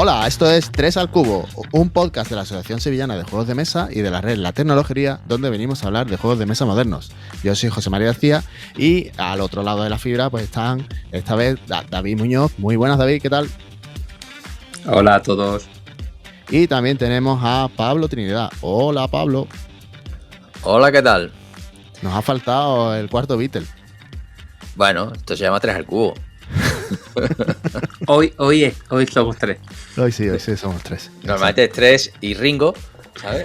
Hola, esto es 3 al Cubo, un podcast de la Asociación Sevillana de Juegos de Mesa y de la red La Tecnología, donde venimos a hablar de juegos de mesa modernos. Yo soy José María García y al otro lado de la fibra pues están esta vez David Muñoz. Muy buenas, David, ¿qué tal? Hola a todos. Y también tenemos a Pablo Trinidad. Hola, Pablo. Hola, ¿qué tal? Nos ha faltado el cuarto Beatle. Bueno, esto se llama 3 al Cubo. Hoy somos 3. Hoy sí somos 3. Normalmente es 3 y Ringo, ¿sabes?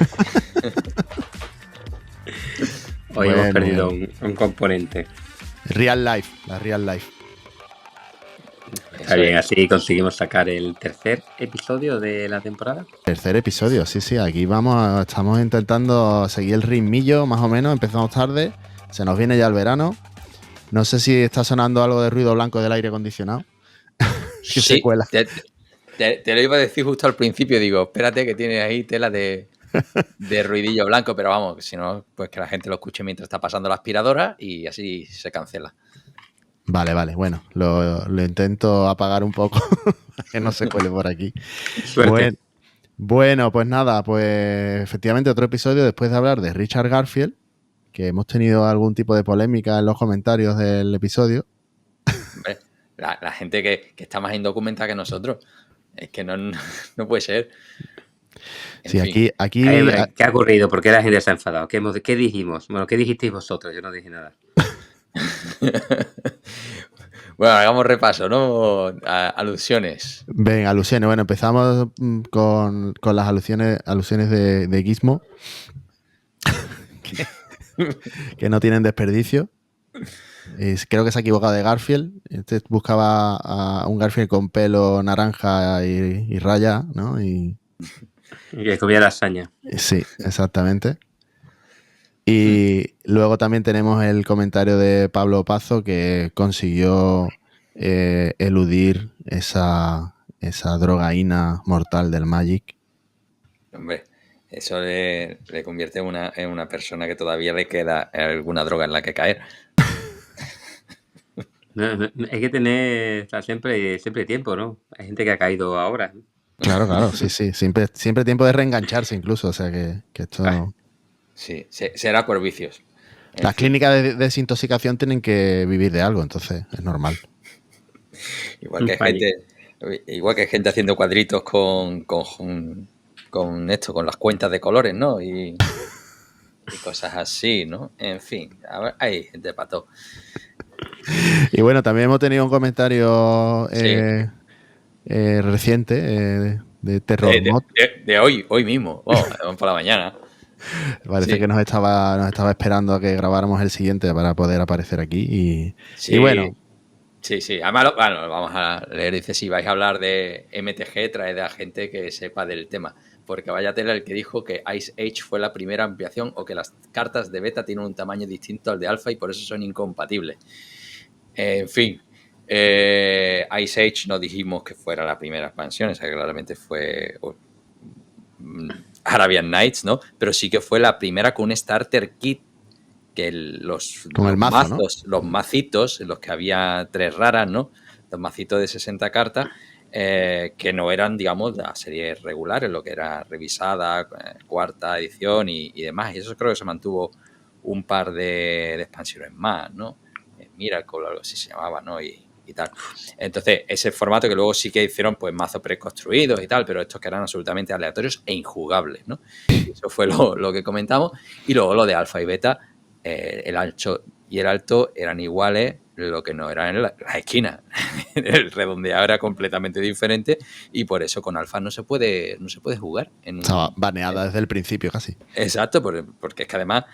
Hoy hemos perdido un componente. Real life, la real life. Está bien, así conseguimos sacar el tercer episodio de la temporada. Tercer episodio, sí. Aquí estamos intentando seguir el ritmillo, más o menos. Empezamos tarde, se nos viene ya el verano. No sé si está sonando algo de ruido blanco del aire acondicionado. Que sí, se cuela. Te lo iba a decir justo al principio. Digo, espérate que tiene ahí tela de ruidillo blanco, pero vamos, que si no, pues que la gente lo escuche mientras está pasando la aspiradora y así se cancela. Vale, bueno, lo intento apagar un poco, que no se cuele por aquí. Suerte. Bueno, pues nada, pues efectivamente otro episodio después de hablar de Richard Garfield, que hemos tenido algún tipo de polémica en los comentarios del episodio. Hombre, la gente que está más indocumentada que nosotros, es que no puede ser. Sí, aquí ¿Qué ha ocurrido? ¿Por qué la gente se ha enfadado? ¿Qué dijimos? Bueno, ¿qué dijisteis vosotros? Yo no dije nada. Bueno, hagamos repaso, ¿no? Alusiones. Ven, alusiones. Bueno, empezamos con las alusiones de Gizmo, que no tienen desperdicio. Creo que se ha equivocado de Garfield. Buscaba a un Garfield con pelo naranja y raya, ¿no? Y que comía lasaña. Sí, exactamente. Y luego también tenemos el comentario de Pablo Pazo, que consiguió eludir esa drogaína mortal del Magic. Hombre, eso le convierte en una persona que todavía le queda alguna droga en la que caer. No, hay que tener siempre tiempo, ¿no? Hay gente que ha caído ahora. Claro, sí. Siempre tiempo de reengancharse incluso, o sea que esto... Sí, será por vicios. Las clínicas de desintoxicación tienen que vivir de algo, entonces es normal. Igual que gente haciendo cuadritos con las cuentas de colores, ¿no? Y cosas así, ¿no? En fin, a ver, hay gente para todo. Y bueno, también hemos tenido un comentario reciente de Terror Mod. De hoy mismo, por la mañana. Parece que nos estaba esperando a que grabáramos el siguiente para poder aparecer aquí. Y bueno. Sí. Además, lo vamos a leer. Dice, si vais a hablar de MTG, traed a gente que sepa del tema. Porque vaya tela el que dijo que Ice Age fue la primera ampliación o que las cartas de beta tienen un tamaño distinto al de alfa y por eso son incompatibles. En fin, Ice Age no dijimos que fuera la primera expansión, esa claramente fue Arabian Nights, ¿no? Pero sí que fue la primera con un starter kit que los macitos, en los que había 3 raras, ¿no? Los macitos de 60 cartas, que no eran, digamos, la serie regular, en lo que era revisada, cuarta edición y demás. Y eso creo que se mantuvo un par de expansiones más, ¿no? Miracle o algo así se llamaba, ¿no? Y tal. Entonces, ese formato que luego sí que hicieron pues mazos preconstruidos y tal, pero estos que eran absolutamente aleatorios e injugables, ¿no? Eso fue lo que comentamos. Y luego lo de alfa y beta, el ancho y el alto eran iguales, lo que no era en la esquina. El redondeado era completamente diferente y por eso con alfa no se puede jugar. Estaba baneada desde el principio casi. Exacto, porque es que además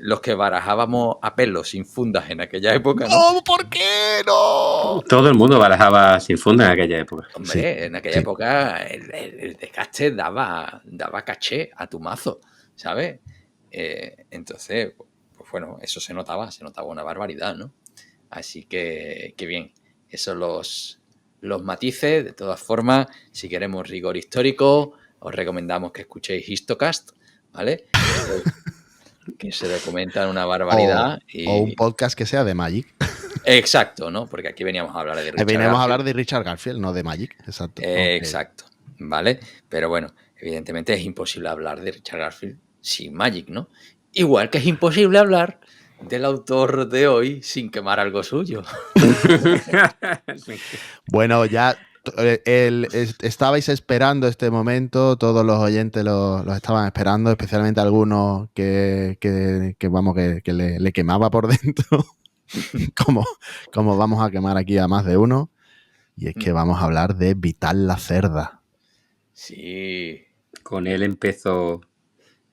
los que barajábamos a pelo sin fundas en aquella época, ¿no? ¡No! ¿Por qué no? Todo el mundo barajaba sin funda en aquella época. Hombre, sí, en aquella época el desgaste daba caché a tu mazo, ¿sabes? Entonces, pues bueno, eso se notaba una barbaridad, ¿no? Así que bien, esos los matices. De todas formas, si queremos rigor histórico, os recomendamos que escuchéis Histocast, ¿vale? Que se documentan una barbaridad. O un podcast que sea de Magic. Exacto, ¿no? Porque aquí veníamos a hablar de Richard Veníamos Garfield. a hablar de Richard Garfield, no de Magic, exacto. Exacto, ¿vale? Pero bueno, evidentemente es imposible hablar de Richard Garfield sin Magic, ¿no? Igual que es imposible hablar del autor de hoy sin quemar algo suyo. Bueno, ya estabais esperando este momento, todos los oyentes lo estaban esperando, especialmente algunos que le quemaba por dentro, como vamos a quemar aquí a más de uno, y es que vamos a hablar de Vital Lacerda. Sí. Con él empezó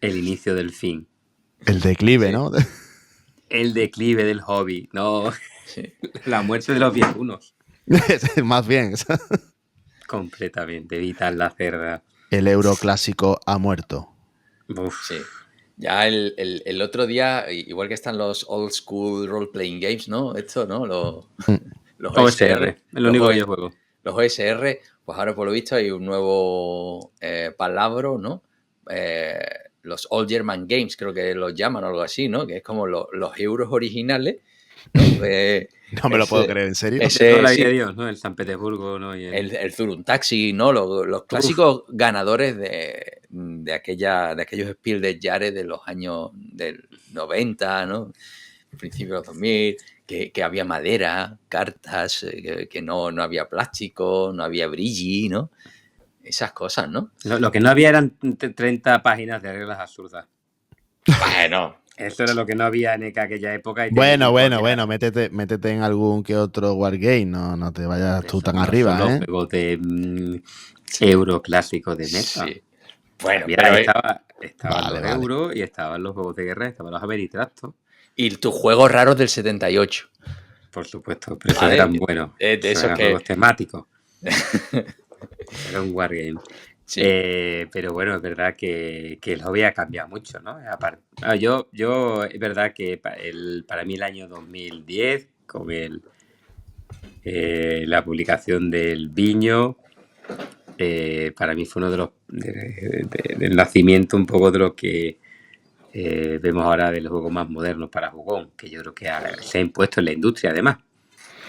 el inicio del fin. El declive, sí. ¿No? El declive del hobby, no. Sí. La muerte de los viejunos. Más bien. Completamente, Vital Lacerda. El euroclásico ha muerto. Uf. Sí. Ya el otro día, igual que están los old school role-playing games, ¿no? Esto, ¿no? Los OSR, el único que yo juego. Los OSR, pues ahora por lo visto hay un nuevo palabra, ¿no? Los Old German Games, creo que los llaman o algo así, ¿no? Que es como los euros originales. ¿No? No me lo puedo creer, ¿en serio? De Dios, ¿no? El San Petersburgo, ¿no? Y el Zurun Taxi, ¿no? Los clásicos ganadores de aquellos Spiel des Jahres de los años del 90, ¿no? Principios de los 2000, que había madera, cartas, que no había plástico, no había brilli, ¿no? Esas cosas, ¿no? Lo que no había eran 30 páginas de reglas absurdas. Bueno. Eso era lo que no había en aquella época. Y bueno, métete en algún que otro wargame, no te vayas tú tan arriba, los juegos de euro clásicos de mesa. Sí. Bueno, estaban los euros y estaban los juegos de guerra, estaban los Ameritractos. Y tus juegos raros del 78. Por supuesto, pero esos eran buenos. Eran juegos temáticos. Era un wargame. Sí. Pero bueno, es verdad que el hobby ha cambiado mucho, ¿no? Yo es verdad que para mí el año 2010, con la publicación del Viño, para mí fue uno de los del nacimiento un poco de lo que vemos ahora de los juegos más modernos para jugón, que yo creo que se ha impuesto en la industria además.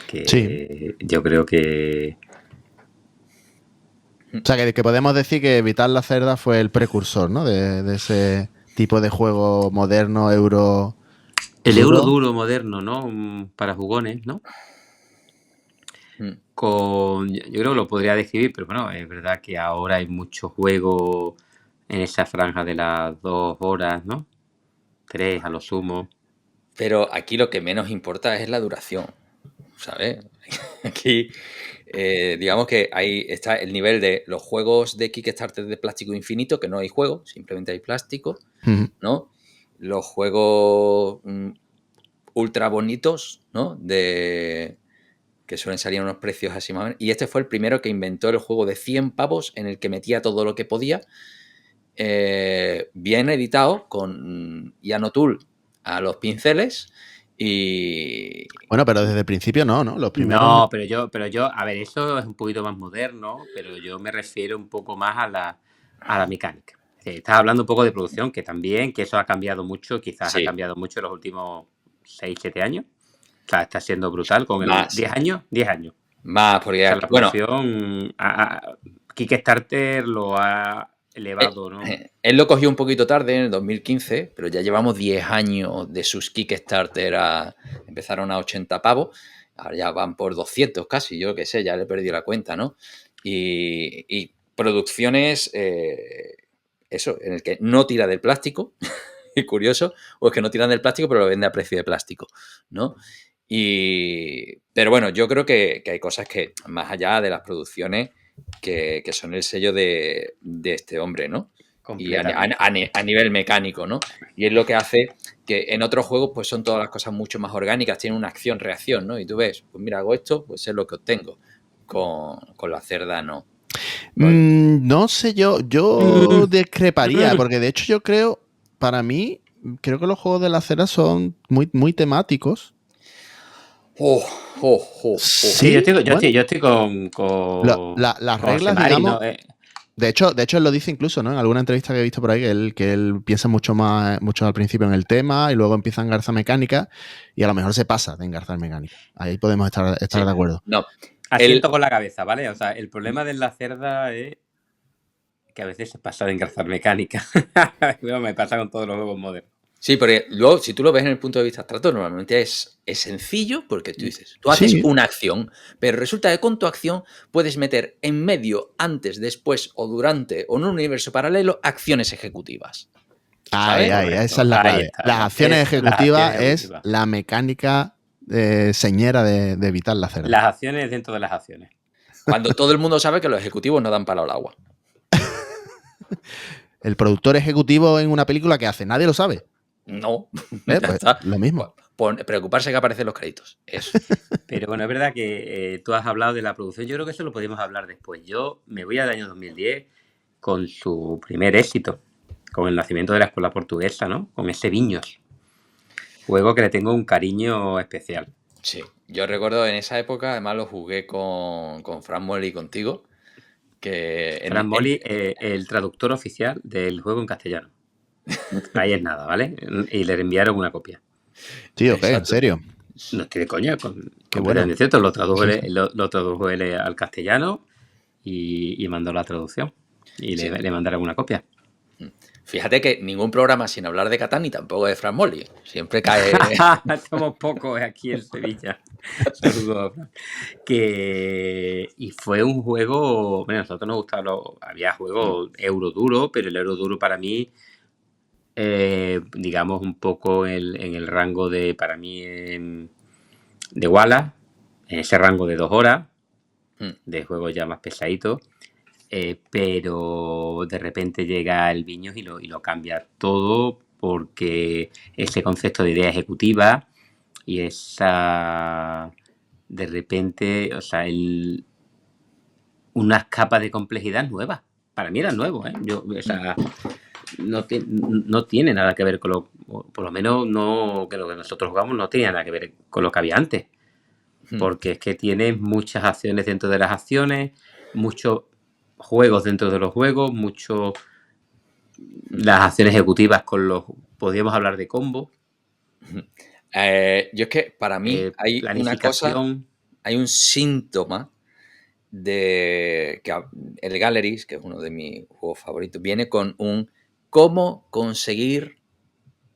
Que sí. Yo creo que... O sea, que podemos decir que Vital Lacerda fue el precursor, ¿no? De ese tipo de juego moderno, euro... El euro duro moderno, ¿no? Para jugones, ¿no? Yo creo que lo podría describir, pero bueno, es verdad que ahora hay mucho juego en esa franja de las 2 horas, ¿no? 3 a lo sumo. Pero aquí lo que menos importa es la duración, ¿sabes? Aquí... digamos que ahí está el nivel de los juegos de Kickstarter de plástico infinito, que no hay juego, simplemente hay plástico, ¿no? Los juegos ultra bonitos, ¿no? Que suelen salir a unos precios así más o menos. Y este fue el primero que inventó el juego de 100 pavos en el que metía todo lo que podía, bien editado, con Ian O'Toole a los pinceles. Y... Bueno, pero desde el principio no, ¿no? Los primeros... No, pero yo, a ver, eso es un poquito más moderno, pero yo me refiero un poco más a la mecánica. Estás hablando un poco de producción, que también, que eso ha cambiado mucho, quizás ha cambiado mucho en los últimos 6, 7 años. O sea, está siendo brutal con más. 10 años. Más, porque... O sea, la producción, Kickstarter lo ha elevado, ¿no? Él lo cogió un poquito tarde, en el 2015, pero ya llevamos 10 años de sus Kickstarter empezaron a 80 pavos, ahora ya van por 200 casi, yo qué sé, ya le perdí la cuenta, ¿no? Y producciones, eso, en el que no tira del plástico, y curioso, o es que no tiran del plástico, pero lo vende a precio de plástico, ¿no? Pero bueno, yo creo que hay cosas que, más allá de las producciones, que son el sello de este hombre, ¿no? Y a nivel mecánico, ¿no? Y es lo que hace que en otros juegos pues son todas las cosas mucho más orgánicas, tienen una acción-reacción, ¿no? Y tú ves, pues mira, hago esto, pues es lo que obtengo. Con la cerda no. No sé, yo discreparía, porque de hecho yo creo, para mí, creo que los juegos de la cerda son muy, muy temáticos. Sí, yo estoy con las reglas, digamos, De hecho, él lo dice incluso, ¿no? En alguna entrevista que he visto por ahí, que él piensa mucho al principio en el tema y luego empieza a engarzar mecánica y a lo mejor se pasa de engarzar mecánica. Ahí podemos estar de acuerdo. No. Asiento con la cabeza, ¿vale? O sea, el problema de la cerda es que a veces se pasa de engarzar mecánica. Me pasa con todos los juegos modernos. Sí, porque luego, si tú lo ves en el punto de vista abstracto, normalmente es sencillo porque tú dices, tú haces una acción, pero resulta que con tu acción puedes meter en medio, antes, después o durante o en un universo paralelo acciones ejecutivas. Esa es la clave. Las acciones ejecutivas es la mecánica señera de evitar la cerda. Las acciones dentro de las acciones. Cuando todo el mundo sabe que los ejecutivos no dan palo al agua. El productor ejecutivo en una película, ¿qué hace? Nadie lo sabe. No, pues lo mismo. Preocuparse que aparecen los créditos. Eso. Pero bueno, es verdad que tú has hablado de la producción. Yo creo que eso lo podemos hablar después. Yo me voy al año 2010 con su primer éxito, con el nacimiento de la escuela portuguesa, ¿no? Con ese Viños. Juego que le tengo un cariño especial. Sí, yo recuerdo en esa época, además lo jugué con Fran Moli y contigo. Fran Moli, el traductor oficial del juego en castellano. Ahí es nada, ¿vale? Y le enviaron una copia. Tío, ¿qué? ¿En serio? No estoy de coña. Qué bueno. Es cierto, lo tradujo él al castellano y mandó la traducción. Y le mandaron una copia. Fíjate que ningún programa sin hablar de Catán y tampoco de Fran Moli. Siempre cae... Somos pocos aquí en Sevilla. Saludos. Y fue un juego... Bueno, a nosotros nos gustaba... Había juegos Euroduro, pero el Euroduro para mí... digamos un poco en el rango de, para mí, de Wallace, en ese rango de 2 horas, de juegos ya más pesaditos, pero de repente llega el Viños y lo cambia todo, porque ese concepto de idea ejecutiva y esa, de repente, o sea, unas capas de complejidad nuevas. Para mí eran nuevos, o sea, no tiene nada que ver con por lo menos no, que lo que nosotros jugamos no tenía nada que ver con lo que había antes, porque es que tiene muchas acciones dentro de las acciones, muchos juegos dentro de los juegos, las acciones ejecutivas podríamos hablar de combo. Yo es que para mí hay una cosa, hay un síntoma de que el Galleries, que es uno de mis juegos favoritos, viene con un cómo conseguir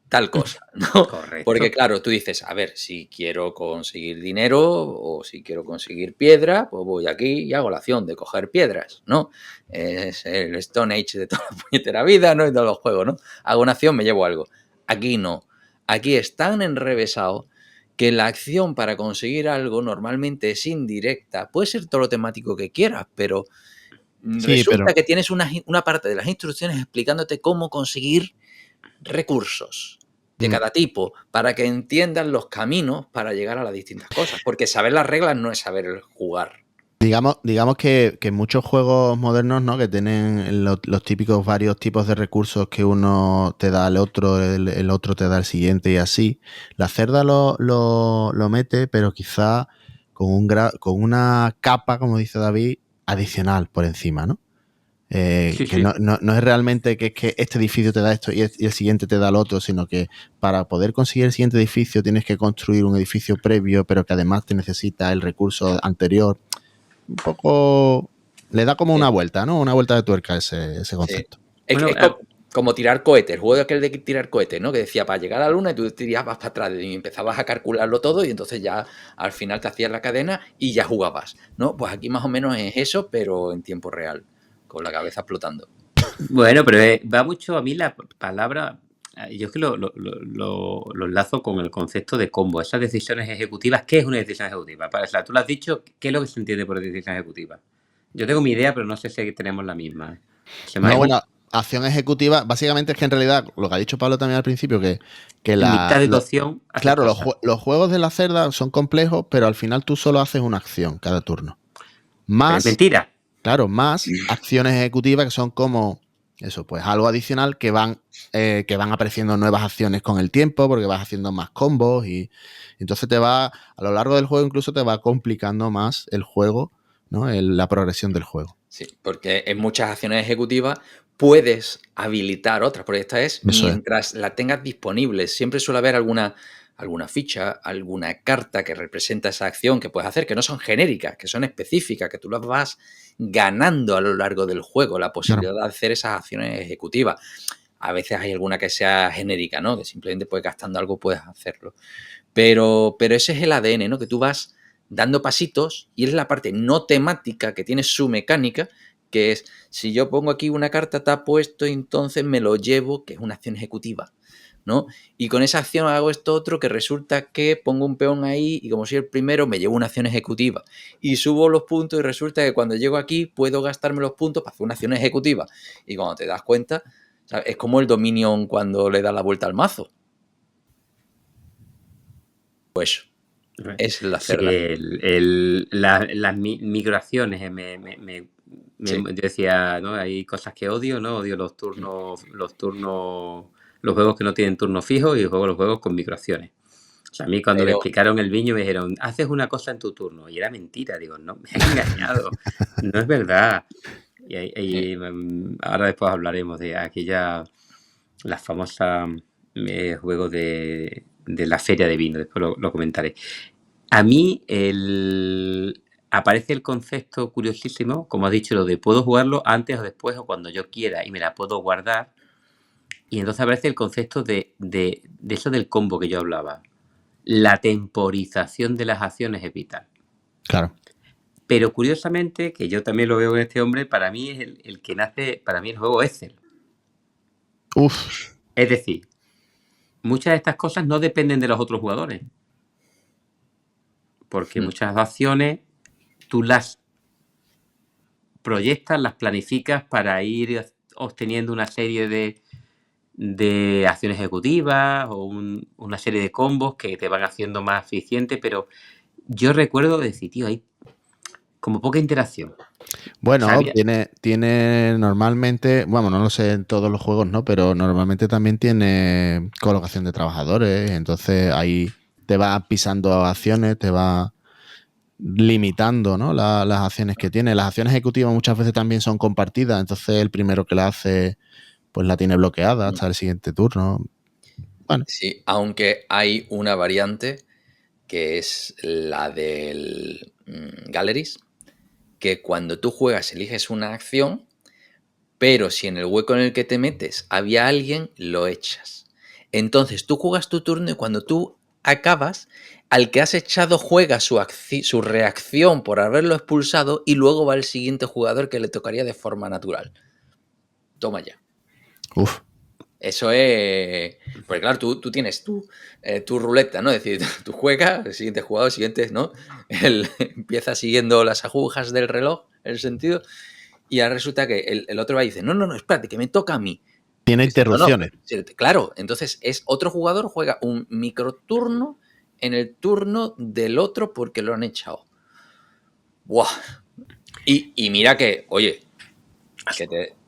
tal cosa, ¿no? Correcto. Porque claro, tú dices, a ver, si quiero conseguir dinero o si quiero conseguir piedra, pues voy aquí y hago la acción de coger piedras, ¿no? Es el Stone Age de toda la puñetera vida, ¿no? Y todos los juegos, ¿no? Hago una acción, me llevo algo. Aquí no. Aquí es tan enrevesado que la acción para conseguir algo normalmente es indirecta. Puede ser todo lo temático que quieras, pero resulta que tienes una parte de las instrucciones explicándote cómo conseguir recursos de cada tipo para que entiendan los caminos para llegar a las distintas cosas. Porque saber las reglas no es saber el jugar. Digamos que muchos juegos modernos, ¿no? Que tienen los típicos varios tipos de recursos que uno te da al otro, el otro te da al siguiente y así. La cerda lo mete, pero quizá con una capa, como dice David, adicional por encima, ¿no? Sí. No es realmente que este edificio te da esto y el siguiente te da el otro, sino que para poder conseguir el siguiente edificio tienes que construir un edificio previo, pero que además te necesita el recurso anterior. Un poco le da como una vuelta, ¿no? Una vuelta de tuerca ese concepto. Sí. Es como tirar cohetes, el juego aquel de tirar cohetes, ¿no? Que decía para llegar a la luna y tú tirabas para atrás y empezabas a calcularlo todo y entonces ya al final te hacías la cadena y ya jugabas, ¿no? Pues aquí más o menos es eso, pero en tiempo real, con la cabeza explotando. Bueno, pero va mucho a mí la palabra... Yo es que lo enlazo con el concepto de combo, esas decisiones ejecutivas. ¿Qué es una decisión ejecutiva? O sea, tú lo has dicho, ¿qué es lo que se entiende por decisión ejecutiva? Yo tengo mi idea, pero no sé si tenemos la misma. Bueno, acción ejecutiva, básicamente es que en realidad, lo que ha dicho Pablo también al principio, que la mitad de tu acción... Claro, los juegos de la cerda son complejos, pero al final tú solo haces una acción cada turno. Más... Es mentira. Claro, más acciones ejecutivas que son como... Eso, pues algo adicional que van apareciendo nuevas acciones con el tiempo porque vas haciendo más combos y entonces a lo largo del juego incluso te va complicando más el juego, ¿no? La progresión del juego. Sí, porque en muchas acciones ejecutivas puedes habilitar otras, porque esta es mientras la tengas disponible. Siempre suele haber alguna ficha, alguna carta que representa esa acción que puedes hacer, que no son genéricas, que son específicas, que tú las vas ganando a lo largo del juego, la posibilidad de hacer esas acciones ejecutivas. A veces hay alguna que sea genérica, ¿no? Que simplemente pues gastando algo puedes hacerlo. Pero ese es el ADN, ¿no? Que tú vas dando pasitos y es la parte no temática que tiene su mecánica, que es, si yo pongo aquí una carta, te ha puesto, entonces me lo llevo, que es una acción ejecutiva, ¿no? Y con esa acción hago esto otro, que resulta que pongo un peón ahí y como soy el primero, me llevo una acción ejecutiva. Y subo los puntos y resulta que cuando llego aquí puedo gastarme los puntos para hacer una acción ejecutiva. Y cuando te das cuenta, ¿sabes? Es como el Dominion cuando le das la vuelta al mazo. Pues es la cerda. Sí, las migraciones, yo decía, ¿no? Hay cosas que odio, ¿no? Odio los juegos que no tienen turno fijo y los juegos con migraciones. O sea, a mí cuando me explicaron el Viño me dijeron, haces una cosa en tu turno. Y era mentira, digo, no, me han engañado. No es verdad. Y ahora después hablaremos de las famosas juegos de la feria de vino, después lo comentaré. A mí aparece el concepto curiosísimo, como has dicho, lo de puedo jugarlo antes o después o cuando yo quiera y me la puedo guardar. Y entonces aparece el concepto de eso del combo que yo hablaba. La temporización de las acciones es vital. Claro. Pero curiosamente, que yo también lo veo en este hombre, para mí es el que nace, para mí el juego Excel. Uf. Es decir, muchas de estas cosas no dependen de los otros jugadores. Porque muchas acciones tú las proyectas, las planificas para ir obteniendo una serie de acciones ejecutivas o una serie de combos que te van haciendo más eficiente, pero yo recuerdo decir, tío, hay como poca interacción. Bueno, o sea, tiene normalmente, bueno, no lo sé en todos los juegos, ¿no? Pero normalmente también tiene colocación de trabajadores, entonces ahí te va pisando acciones, te va limitando, ¿no? Las acciones que tiene. Las acciones ejecutivas muchas veces también son compartidas, entonces el primero que la hace, pues la tiene bloqueada hasta el siguiente turno. Bueno. Sí, aunque hay una variante que es la del Galleries, que cuando tú juegas eliges una acción, pero si en el hueco en el que te metes había alguien, lo echas. Entonces tú juegas tu turno y cuando tú acabas, al que has echado juega su reacción por haberlo expulsado y luego va el siguiente jugador que le tocaría de forma natural. Toma ya. Uf. Eso es... Porque claro, tú tienes tu ruleta, ¿no? Es decir, tú juegas, el siguiente jugador, el siguiente, ¿no? Él empieza siguiendo las agujas del reloj, en el sentido, y ahora resulta que el otro va y dice, no, espérate, que me toca a mí. Tiene interrupciones. No, claro, entonces es otro jugador juega un microturno en el turno del otro porque lo han echado. ¡Buah! Y mira que, oye,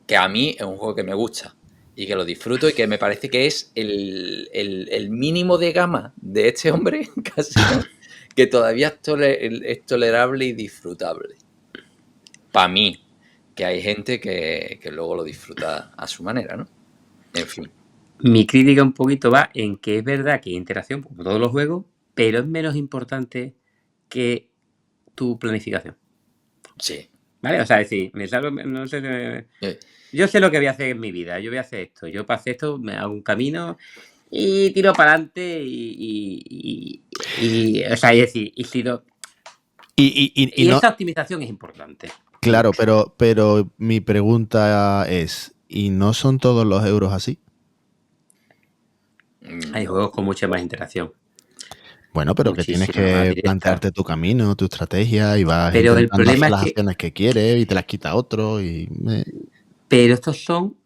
que a mí es un juego que me gusta y que lo disfruto y que me parece que es el mínimo de gama de este hombre, casi, ¿no? Que todavía es tolerable y disfrutable. Para mí, que hay gente que luego lo disfruta a su manera, ¿no? En fin. Mi crítica un poquito va en que es verdad que hay interacción, como todos los juegos, pero es menos importante que tu planificación. Sí. ¿Vale? O sea, es decir, no sé, yo sé lo que voy a hacer en mi vida, yo voy a hacer esto, yo para hacer esto me hago un camino y tiro para adelante y o sea, es decir, y esa optimización es importante. Claro, pero mi pregunta es, ¿y no son todos los euros así? Hay juegos con mucha más interacción. Bueno, pero muchísima que tienes que plantearte tu camino, tu estrategia y vas pero intentando el problema hacer las acciones que quieres y te las quita otro. Pero estos son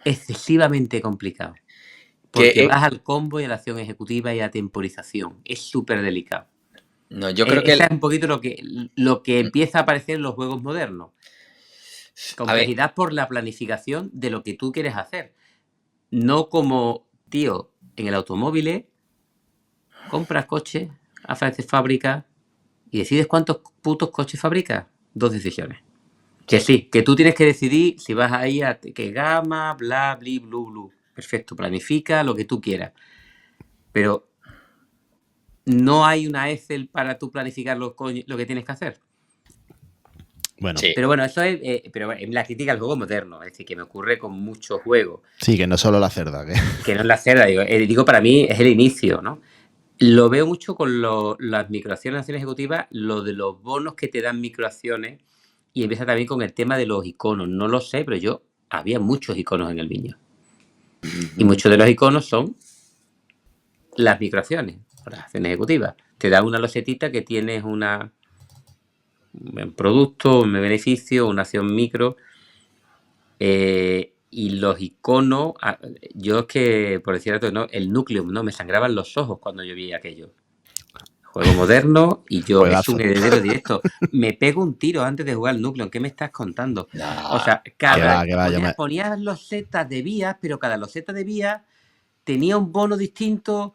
excesivamente complicados. Porque vas al combo y a la acción ejecutiva y a temporización. Es súper delicado. No, yo creo que... Esa es un poquito lo que empieza a aparecer en los juegos modernos. Complejidad por la planificación de lo que tú quieres hacer. No como, tío, en el automóvil compras coches, haces fábrica y decides cuántos putos coches fabricas. 2 decisiones. Que sí, que tú tienes que decidir si vas a ir a qué gama, bla, bli, blu, blu. Perfecto, planifica lo que tú quieras. Pero no hay una Excel para tú planificar lo que tienes que hacer. Bueno. Sí. Pero bueno, eso es pero la crítica al juego moderno, es decir, que me ocurre con muchos juegos. Sí, que no solo la cerda. Que no es la cerda, digo, para mí es el inicio, ¿no? Lo veo mucho con las microacciones, acciones ejecutivas, lo de los bonos que te dan microacciones, y empieza también con el tema de los iconos. No lo sé, pero había muchos iconos en el Viño. Y muchos de los iconos son las microacciones, las acciones ejecutivas. Te da una losetita que tienes un producto, un beneficio, una acción micro. Y los iconos, yo es que, por decir algo, ¿no? El núcleo, ¿no? Me sangraban los ojos cuando yo vi aquello. Juego moderno y yo Juegazo. Es un heredero directo. Me pego un tiro antes de jugar al núcleo. ¿Qué me estás contando? No, o sea, va, ponías losetas de vías, pero cada loseta de vías tenía un bono distinto.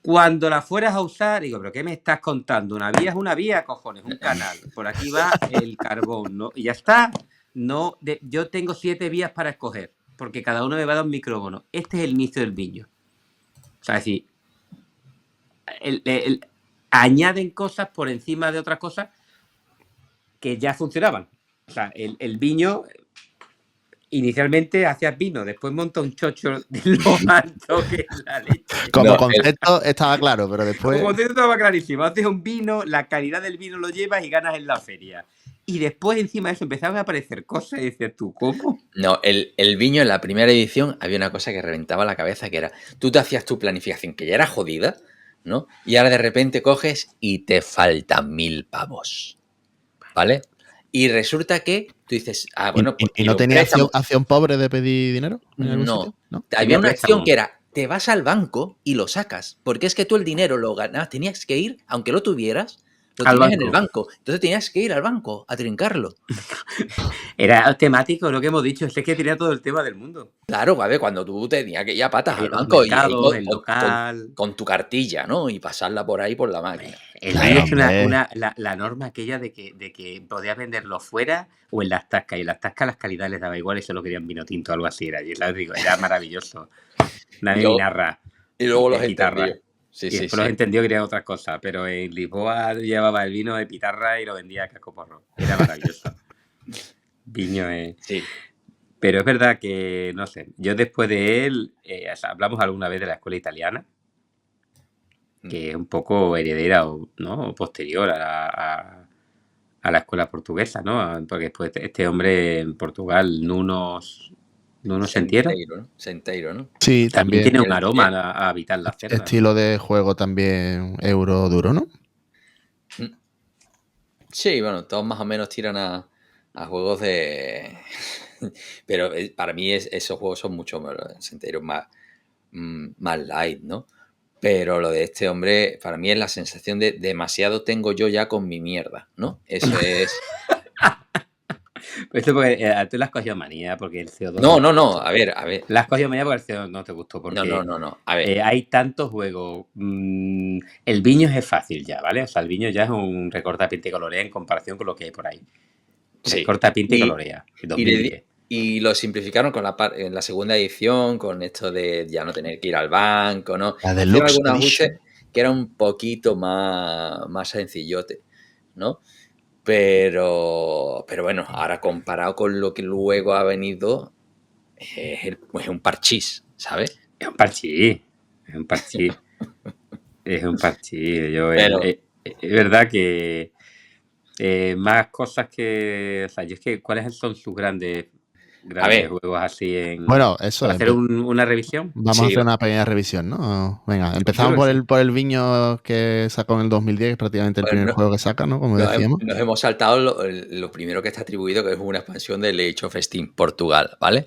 Cuando la fueras a usar, digo, ¿pero qué me estás contando? Una vía es una vía, cojones, un canal. Por aquí va el carbón, ¿no? Y ya está. No, yo tengo 7 vías para escoger, porque cada uno me va a dar un micrófono. Este es el inicio del Viño. O sea, es decir, añaden cosas por encima de otras cosas que ya funcionaban. O sea, el Viño, inicialmente hacías vino, después monta un chocho de lo alto que es la leche. Como concepto estaba claro, pero después... Como concepto estaba clarísimo. Haces un vino, la calidad del vino lo llevas y ganas en la feria. Y después, encima de eso, empezaban a aparecer cosas y decías tú, ¿cómo? No, el Viño en la primera edición había una cosa que reventaba la cabeza, que era, tú te hacías tu planificación, que ya era jodida, ¿no? Y ahora de repente coges y te faltan 1000 pavos, ¿vale? Y resulta que tú dices, bueno, pues... ¿Y no tenía acción pobre de pedir dinero en algún sitio? No, había una acción que era, te vas al banco y lo sacas, porque es que tú el dinero lo ganabas, tenías que ir, aunque lo tuvieras, lo tenías en el banco. Entonces tenías que ir al banco a trincarlo. Era temático, lo que hemos dicho, es que tenía todo el tema del mundo. Claro, a ver, cuando tú tenías que ir a patas al banco con tu cartilla, ¿no? Y pasarla por ahí por la máquina. El Viño es la norma aquella de que podías venderlo fuera o en las tascas. Y en las tascas las calidades les daba igual y solo querían vino tinto o algo así. Era maravilloso. Nadie ni narra. Y luego los entendió. Sí, y después los entendió que querían otras cosas. Pero en Lisboa llevaba el vino de pitarra y lo vendía a cascoporro. Era maravilloso. Viño es... Sí. Pero es verdad que, no sé, yo después de él, hablamos alguna vez de la escuela italiana, que es un poco heredera, ¿no? O posterior a la escuela portuguesa, ¿no? Porque después este hombre en Portugal, Nuno Senteiro, ¿no? Sí, también tiene un aroma a habitar la cerda. Estilo de juego también euro duro, ¿no? Sí, bueno, todos más o menos tiran a juegos de... Pero para mí esos juegos son mucho más, Senteiro más light, ¿no? Pero lo de este hombre, para mí es la sensación de demasiado tengo yo ya con mi mierda, ¿no? Eso es... Esto porque tú le has cogido manía porque el CO2... No, a ver. Le has cogido manía porque el CO2 no te gustó. Porque, no, a ver. Hay tantos juegos. El Viño es fácil ya, ¿vale? O sea, el Viño ya es un recorta, pinta y colorea en comparación con lo que hay por ahí. Sí. Recorta, pinta y colorea. 2010. Y lo simplificaron en la segunda edición, con esto de ya no tener que ir al banco, ¿no? La de Lux algunos ajustes que era un poquito más sencillote, ¿no? Pero bueno, ahora comparado con lo que luego ha venido, es un parchís, ¿sabes? Es un parchís. Es un parchís. Es verdad que más cosas que... O sea, yo es que ¿cuáles son sus grandes juegos así en... Bueno, eso. ¿Para hacer una revisión? Vamos a hacer una pequeña revisión, ¿no? Venga, empezamos por el Viño que sacó en el 2010, que es prácticamente el primer juego que saca, ¿no? Como decíamos. Nos hemos saltado lo primero que está atribuido, que es una expansión de Age of Steam Portugal, ¿vale?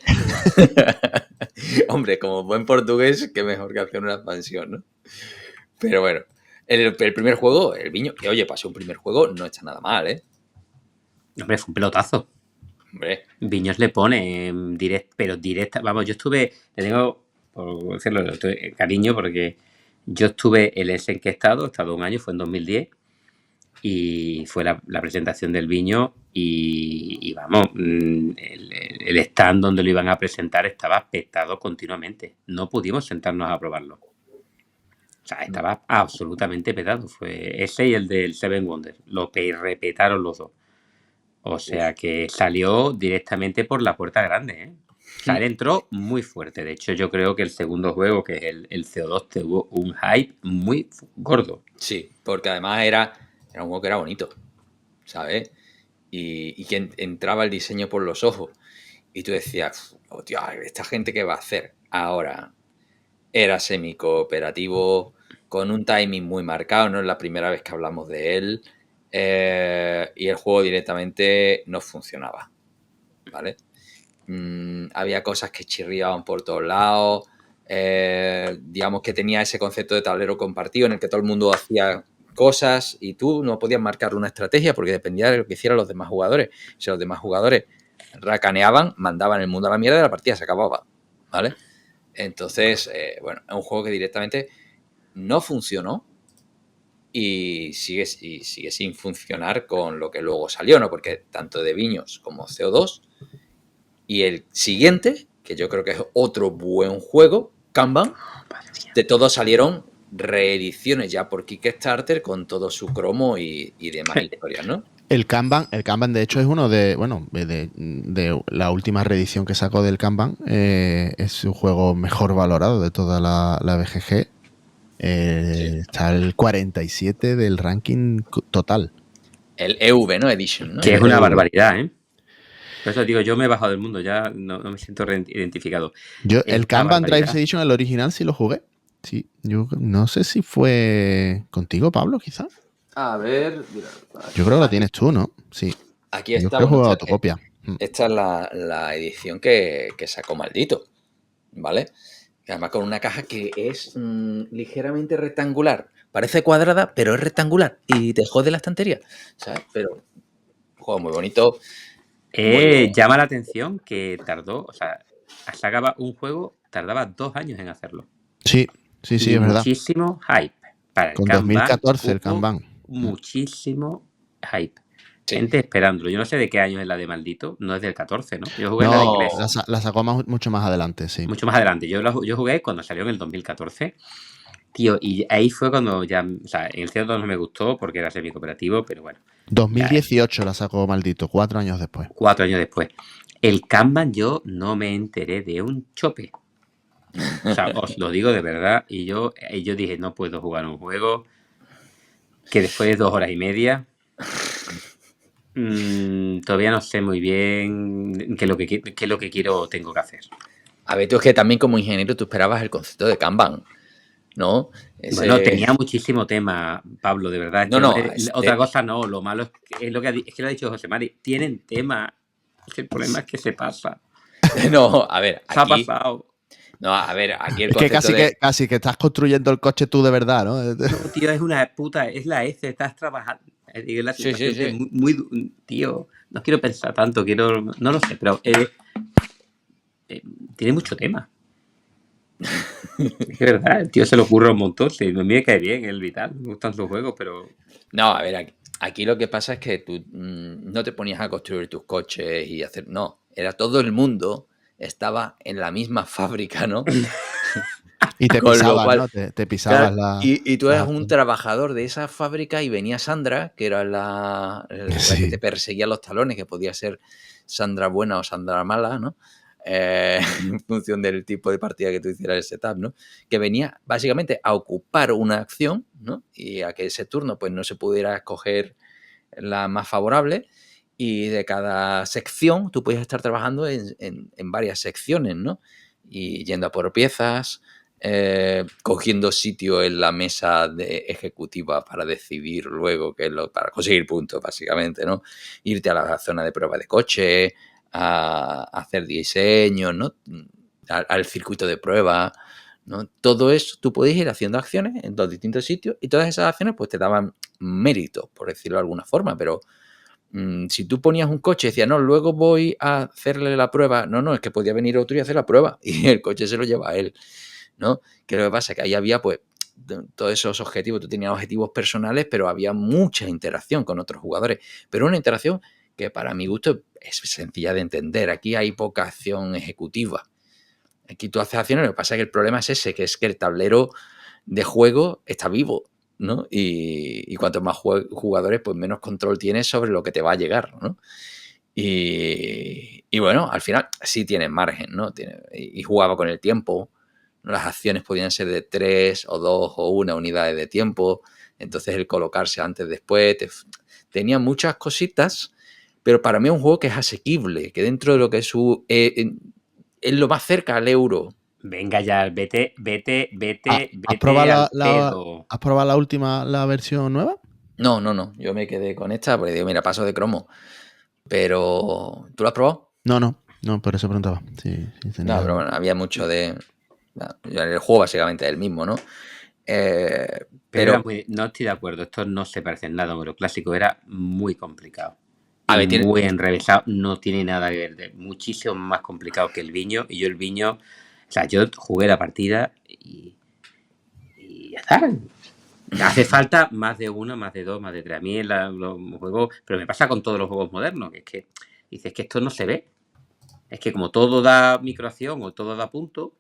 Hombre, como buen portugués, qué mejor que hacer una expansión, ¿no? Pero bueno, el primer juego, el Viño, que oye, pasó un primer juego, no está nada mal, ¿eh? Hombre, fue un pelotazo. Hombre. Viños le pone directa. Vamos, yo estuve, le tengo, por decirlo, cariño, porque yo estuve en ese en que he estado un año, fue en 2010, y fue la presentación del Viño, Y vamos, el stand donde lo iban a presentar estaba petado continuamente. No pudimos sentarnos a probarlo. O sea, estaba absolutamente petado. Fue ese y el del Seven Wonders. Lo repetaron los dos. O sea que salió directamente por la puerta grande, ¿eh? O sea, él entró muy fuerte. De hecho, yo creo que el segundo juego, que es el CO2, tuvo un hype muy gordo. Sí, porque además era un juego que era bonito, ¿sabes? Y que entraba el diseño por los ojos. Y tú decías, oh, tío, ¿esta gente qué va a hacer? Ahora, era semi-cooperativo, con un timing muy marcado, no es la primera vez que hablamos de él, y el juego directamente no funcionaba, ¿vale? Había cosas que chirriaban por todos lados, digamos que tenía ese concepto de tablero compartido en el que todo el mundo hacía cosas y tú no podías marcar una estrategia porque dependía de lo que hicieran los demás jugadores. Si los demás jugadores racaneaban, mandaban el mundo a la mierda y la partida se acababa, ¿vale? Entonces, bueno, es un juego que directamente no funcionó y sigue sin funcionar con lo que luego salió, ¿no? Porque tanto de Viños como CO2 y el siguiente, que yo creo que es otro buen juego, Kanban, de todos salieron reediciones ya por Kickstarter con todo su cromo y demás historias, ¿no? El Kanban, de hecho, es uno de la última reedición que sacó del Kanban. Es su juego mejor valorado de toda la BGG. Sí. Está el 47 del ranking total. El EV, ¿no? Edition, ¿no? Que es una barbaridad, ¿eh? Por eso digo, yo me he bajado del mundo, ya no me siento identificado. Yo el Kanban Drive Edition, el original, sí lo jugué. Sí, yo no sé si fue contigo, Pablo, quizás. A ver, mira, yo creo que la tienes tú, ¿no? Sí. Aquí está. Yo creo que he jugado tu copia. Esta es la edición que sacó Maldito, ¿vale? Además con una caja que es ligeramente rectangular. Parece cuadrada, pero es rectangular. Y te jode la estantería, ¿sabes? Pero un juego muy bonito. Llama la atención que tardó, o sea, sacaba un juego, tardaba 2 años en hacerlo. Sí, es verdad. Muchísimo hype. Para el con Kanban, 2014 el Kanban. Muchísimo hype. Sí. Gente esperándolo. Yo no sé de qué año es la de Maldito. No es del 14, ¿no? Yo jugué en la de inglés. La sacó mucho más adelante, sí. Mucho más adelante. Yo jugué cuando salió en el 2014. Tío, y ahí fue cuando ya... O sea, en el CO2 no me gustó porque era semi-cooperativo, pero bueno. 2018 la sacó Maldito, 4 años después. 4 años después. El Kanban yo no me enteré de un chope. O sea, os lo digo de verdad. Y yo dije, no puedo jugar un juego que después de 2 horas y media... todavía no sé muy bien qué es lo que quiero o tengo que hacer. A ver, tú es que también como ingeniero tú esperabas el concepto de Kanban, ¿no? Bueno, tenía muchísimo tema, Pablo, de verdad. Otra cosa no, lo malo es lo que lo ha dicho José Mari. Tienen tema. El problema es que se pasa. No, a ver, se ha pasado. No, a ver, aquí el concepto que casi que estás construyendo el coche tú de verdad, ¿no? No, tío, es una puta, es la S, estás trabajando. Sí. Muy, tío, no quiero pensar tanto, no lo sé, pero tiene mucho tema. Es verdad, el tío se lo ocurre un montón, sí, a mí me cae bien el vital, me gustan sus juegos, pero... No, a ver, aquí lo que pasa es que tú no te ponías a construir tus coches y hacer... No, era todo el mundo, estaba en la misma fábrica, ¿no? Y te pisabas, ¿no? Te pisabas claro, y tú eras un trabajador de esa fábrica y venía Sandra, que era la que te perseguía los talones, que podía ser Sandra buena o Sandra mala, ¿no? En función del tipo de partida que tú hicieras el setup, ¿no? Que venía básicamente a ocupar una acción, ¿no? Y a que ese turno pues no se pudiera escoger la más favorable y de cada sección tú podías estar trabajando en varias secciones, ¿no? Y yendo a por piezas, cogiendo sitio en la mesa de ejecutiva para decidir luego qué es para conseguir puntos, básicamente, ¿no? Irte a la zona de prueba de coche, a hacer diseños, ¿no? Al circuito de prueba, ¿no? Todo eso tú podías ir haciendo acciones en dos distintos sitios y todas esas acciones pues te daban mérito, por decirlo de alguna forma, pero si tú ponías un coche y decías, no, luego voy a hacerle la prueba, no, es que podía venir otro y hacer la prueba y el coche se lo lleva a él, ¿no? Que lo que pasa es que ahí había pues todos esos objetivos, tú tenías objetivos personales, pero había mucha interacción con otros jugadores, pero una interacción que para mi gusto es sencilla de entender. Aquí hay poca acción ejecutiva. Aquí tú haces acciones, lo que pasa es que el problema es ese, que es que el tablero de juego está vivo, ¿no? Y cuantos más jugadores, pues menos control tienes sobre lo que te va a llegar, ¿no? Y bueno, al final sí tienes margen, ¿no? Y jugaba con el tiempo. Las acciones podían ser de 3 o 2 o 1 unidades de tiempo. Entonces el colocarse antes, después, tenía muchas cositas, pero para mí es un juego que es asequible, que dentro de lo que es es lo más cerca al euro. Venga ya, vete ¿Has probado al pedo. ¿Has probado la versión nueva? No. Yo me quedé con esta porque digo, mira, paso de cromo. Pero, ¿tú lo has probado? No, por eso preguntaba. Sí, No, pero bueno, había mucho de... El juego básicamente es el mismo, ¿no? Pero no estoy de acuerdo, estos no se parecen nada a Euro Clásico, era muy complicado. A ver, muy enrevesado, no tiene nada que ver, muchísimo más complicado que el Viño, y yo el Viño, o sea, yo jugué la partida y ya está. Hace falta más de uno, más de dos, más de tres. A mí los juegos, pero me pasa con todos los juegos modernos, que es que dices que esto no se ve. Es que como todo da microacción o todo da punto,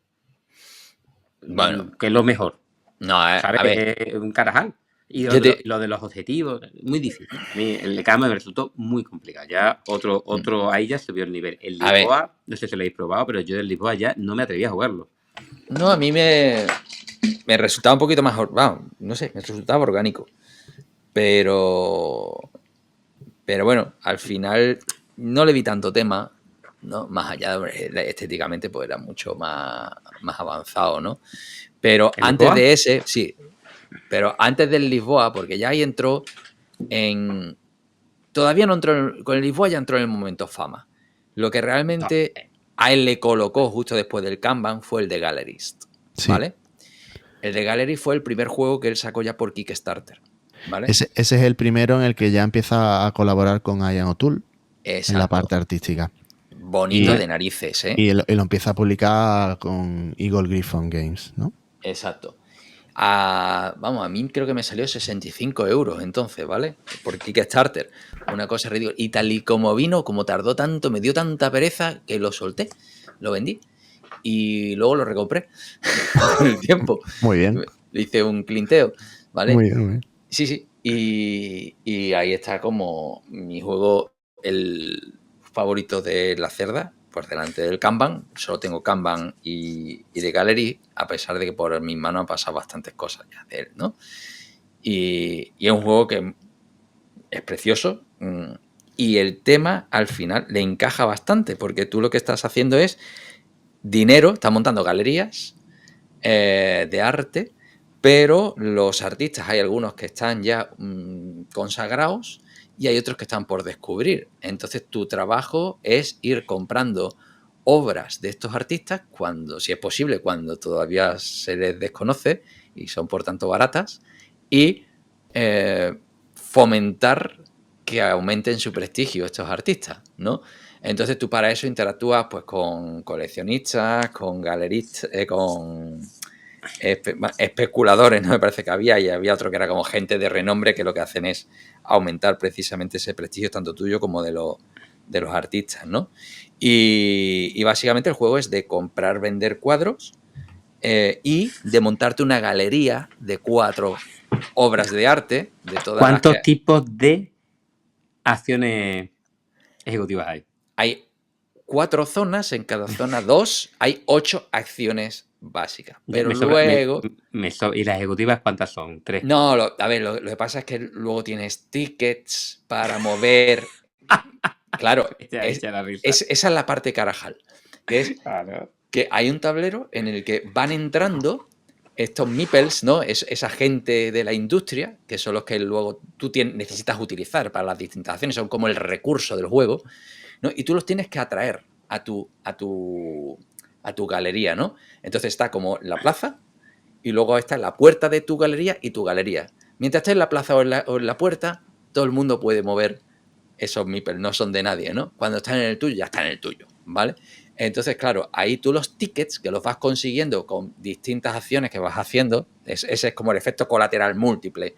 bueno, que es lo mejor. No, ¿sabes? A ver. Un carajal. Y lo de los objetivos, muy difícil. A mí el de Kama me resultó muy complicado. Ya otro ahí ya subió el nivel. El Lisboa, no sé si lo habéis probado, pero yo del Lisboa ya no me atreví a jugarlo. No, a mí me resultaba un poquito más... no sé, me resultaba orgánico. Pero bueno, al final no le vi tanto tema, ¿no? Más allá de estéticamente, pues era mucho más avanzado, ¿no? Pero antes de ese, sí. Pero antes del Lisboa, porque ya ahí entró en... Todavía no entró con el Lisboa, ya entró en el momento fama. Lo que realmente a él le colocó justo después del Kanban fue el de Gallerist, ¿vale? Sí. El de Gallery fue el primer juego que él sacó ya por Kickstarter, ¿vale? Ese es el primero en el que ya empieza a colaborar con Ian O'Toole en la parte artística. Bonito de narices, ¿eh? Y lo empieza a publicar con Eagle Griffon Games, ¿no? Exacto. A mí creo que me salió 65 euros entonces, ¿vale? Por Kickstarter. Una cosa ridícula. Y tal y como vino, como tardó tanto, me dio tanta pereza que lo solté, lo vendí y luego lo recompré con el tiempo. Muy bien. Le hice un clinteo, ¿vale? Muy bien. Sí. Y ahí está como mi juego, el favorito de la cerda, por delante del Kanban. Solo tengo Kanban y de Gallery, a pesar de que por mis manos han pasado bastantes cosas ya de él, ¿no? Y es un juego que es precioso y el tema al final le encaja bastante, porque tú lo que estás haciendo es dinero, estás montando galerías de arte, pero los artistas hay algunos que están ya consagrados y hay otros que están por descubrir. Entonces tu trabajo es ir comprando obras de estos artistas cuando, si es posible, cuando todavía se les desconoce y son por tanto baratas, y fomentar que aumenten su prestigio estos artistas, ¿no? Entonces tú para eso interactúas pues con coleccionistas, con galeristas, con especuladores, ¿no? Me parece que había, y había otro que era como gente de renombre que lo que hacen es aumentar precisamente ese prestigio tanto tuyo como de los artistas, ¿no? Y básicamente el juego es de comprar, vender cuadros y de montarte una galería de 4 obras de arte de todas. ¿Cuántos tipos de acciones ejecutivas hay? Hay 4 zonas, en cada zona 2, hay 8 acciones básicas. Pero luego... ¿Y las ejecutivas cuántas son? 3. No, a ver, lo que pasa es que luego tienes tickets para mover. Claro, esa es la parte carajal. Que es que hay un tablero en el que van entrando estos meeples, ¿no? Esa gente de la industria, que son los que luego tú necesitas utilizar para las distintas acciones, son como el recurso del juego, ¿no? Y tú los tienes que atraer a tu galería, ¿no? Entonces está como la plaza y luego está la puerta de tu galería y tu galería. Mientras estés en la plaza o en la puerta, todo el mundo puede mover esos meeples, no son de nadie, ¿no? Cuando están en el tuyo, ya están en el tuyo, ¿vale? Entonces, claro, ahí tú los tickets que los vas consiguiendo con distintas acciones que vas haciendo, ese es como el efecto colateral múltiple,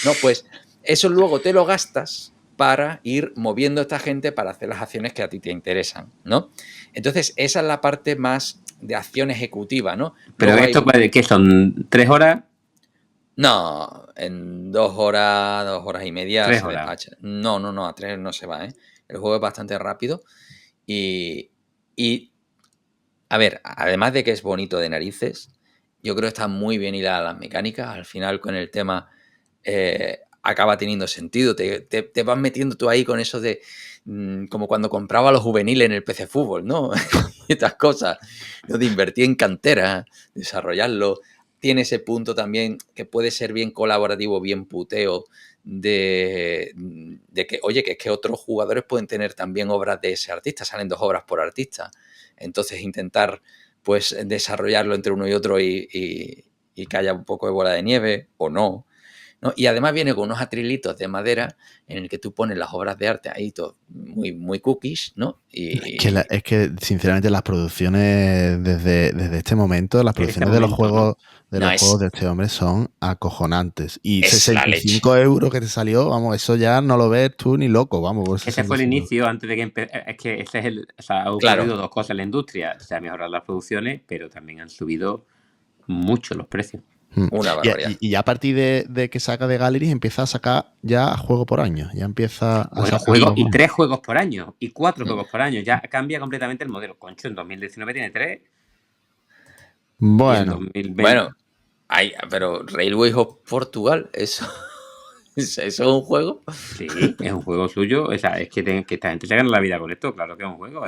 ¿no? Pues eso luego te lo gastas para ir moviendo a esta gente para hacer las acciones que a ti te interesan, ¿no? Entonces, esa es la parte más de acción ejecutiva, ¿no? Pero Luego esto, ¿qué son? ¿3 horas? No, en 2 horas y media 3 se horas. despacha. No, a 3 no se va, ¿eh? El juego es bastante rápido y a ver, además de que es bonito de narices, yo creo que está muy bien hilada las mecánicas. Al final, con el tema, acaba teniendo sentido. Te vas metiendo tú ahí con eso de como cuando compraba los juveniles en el PC Fútbol, ¿no? Y estas cosas, ¿no? De invertir en cantera, desarrollarlo. Tiene ese punto también que puede ser bien colaborativo, bien puteo, de que, oye, que es que otros jugadores pueden tener también obras de ese artista, salen 2 obras por artista. Entonces intentar pues desarrollarlo entre uno y otro y que haya un poco de bola de nieve o no, ¿no? Y además viene con unos atrilitos de madera en el que tú pones las obras de arte ahí todo muy, muy cookies, ¿no? Es que sinceramente las producciones desde este momento, las producciones de los juegos de este hombre son acojonantes. Y 65 euros que te salió, vamos, eso ya no lo ves tú ni loco, vamos. Ese fue el inicio antes de que es que ese es ha ocurrido dos cosas en la industria. Se han mejorado las producciones, pero también han subido mucho los precios. Una barbaridad. Y ya a partir de que saca de Gallery empieza a sacar ya juego por año. Ya empieza a sacar juegos y 3 juegos por año y 4 juegos por año. Ya cambia completamente el modelo. Concho, en 2019 tiene 3. Bueno. Bueno, pero Railways of Portugal, ¿eso es un juego? Sí, es un juego suyo. O sea, es que esta gente se gana la vida con esto. Claro que es un juego.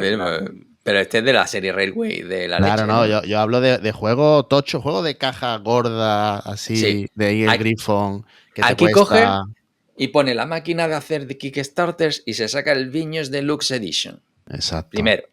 Pero este es de la serie Railway, de la leche. Claro, no, yo hablo de juego tocho, juego de caja gorda, así, sí. De ahí el Griffon, que aquí te cuesta... coge y pone la máquina de hacer de Kickstarters y se saca el Viños Deluxe Edition. Exacto. Primero.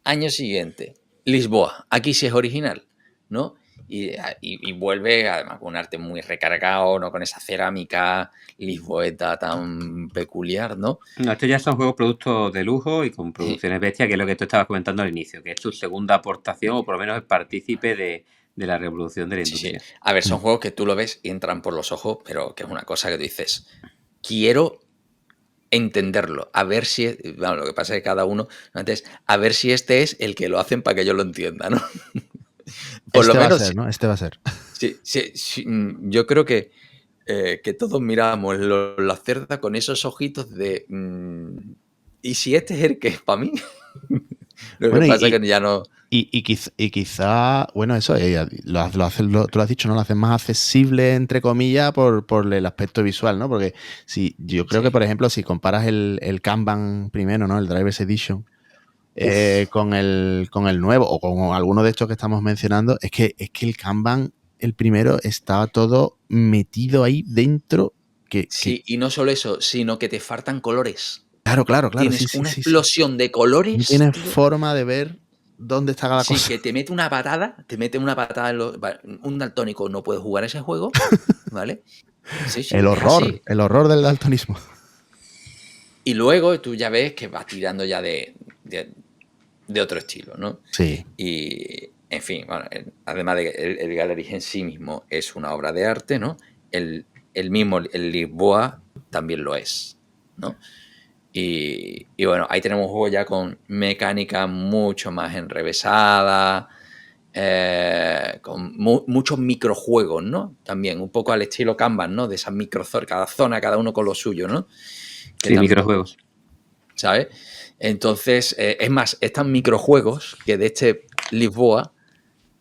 Año siguiente, Lisboa. Aquí sí es original, ¿no? Y vuelve, además, con un arte muy recargado, ¿no? Con esa cerámica lisboeta tan peculiar, ¿no? No, estos ya son juegos productos de lujo y con producciones bestias, que es lo que tú estabas comentando al inicio, que es tu segunda aportación o por lo menos el partícipe de la revolución de la industria. Sí. A ver, son juegos que tú lo ves y entran por los ojos, pero que es una cosa que tú dices, quiero entenderlo, a ver si, bueno, lo que pasa es que cada uno, antes, a ver si este es el que lo hacen para que yo lo entienda, ¿no? Por lo menos va a ser, ¿no? Este va a ser. Sí, yo creo que todos miramos la cerda con esos ojitos de ¿y si este es el que es para mí? Lo que pasa es que ya no... Y quizá, bueno, eso, tú lo has dicho, ¿no? Lo haces más accesible, entre comillas, por el aspecto visual, ¿no? Porque yo creo que, por ejemplo, si comparas el Kanban primero, ¿no? El Drivers Edition, con el nuevo, o con alguno de estos que estamos mencionando, es que el Kanban, el primero, estaba todo metido ahí dentro. Y no solo eso, sino que te faltan colores. Claro. Tienes una explosión de colores. No tienes forma de ver dónde está cada cosa. Sí, que te mete una patada en un daltónico no puede jugar ese juego, ¿vale? Sí, el horror del daltonismo. Y luego tú ya ves que vas tirando ya de otro estilo, ¿no? Sí. Y, en fin, bueno, además de que el Gallery en sí mismo es una obra de arte, ¿no? El mismo, el Lisboa también lo es, ¿no? Y bueno, ahí tenemos un juego ya con mecánica mucho más enrevesada, con muchos microjuegos, ¿no? También, un poco al estilo Kanban, ¿no? De esas microzonas, cada zona, cada uno con lo suyo, ¿no? Sí, microjuegos. ¿Sabes? Entonces, es más, están microjuegos que de este Lisboa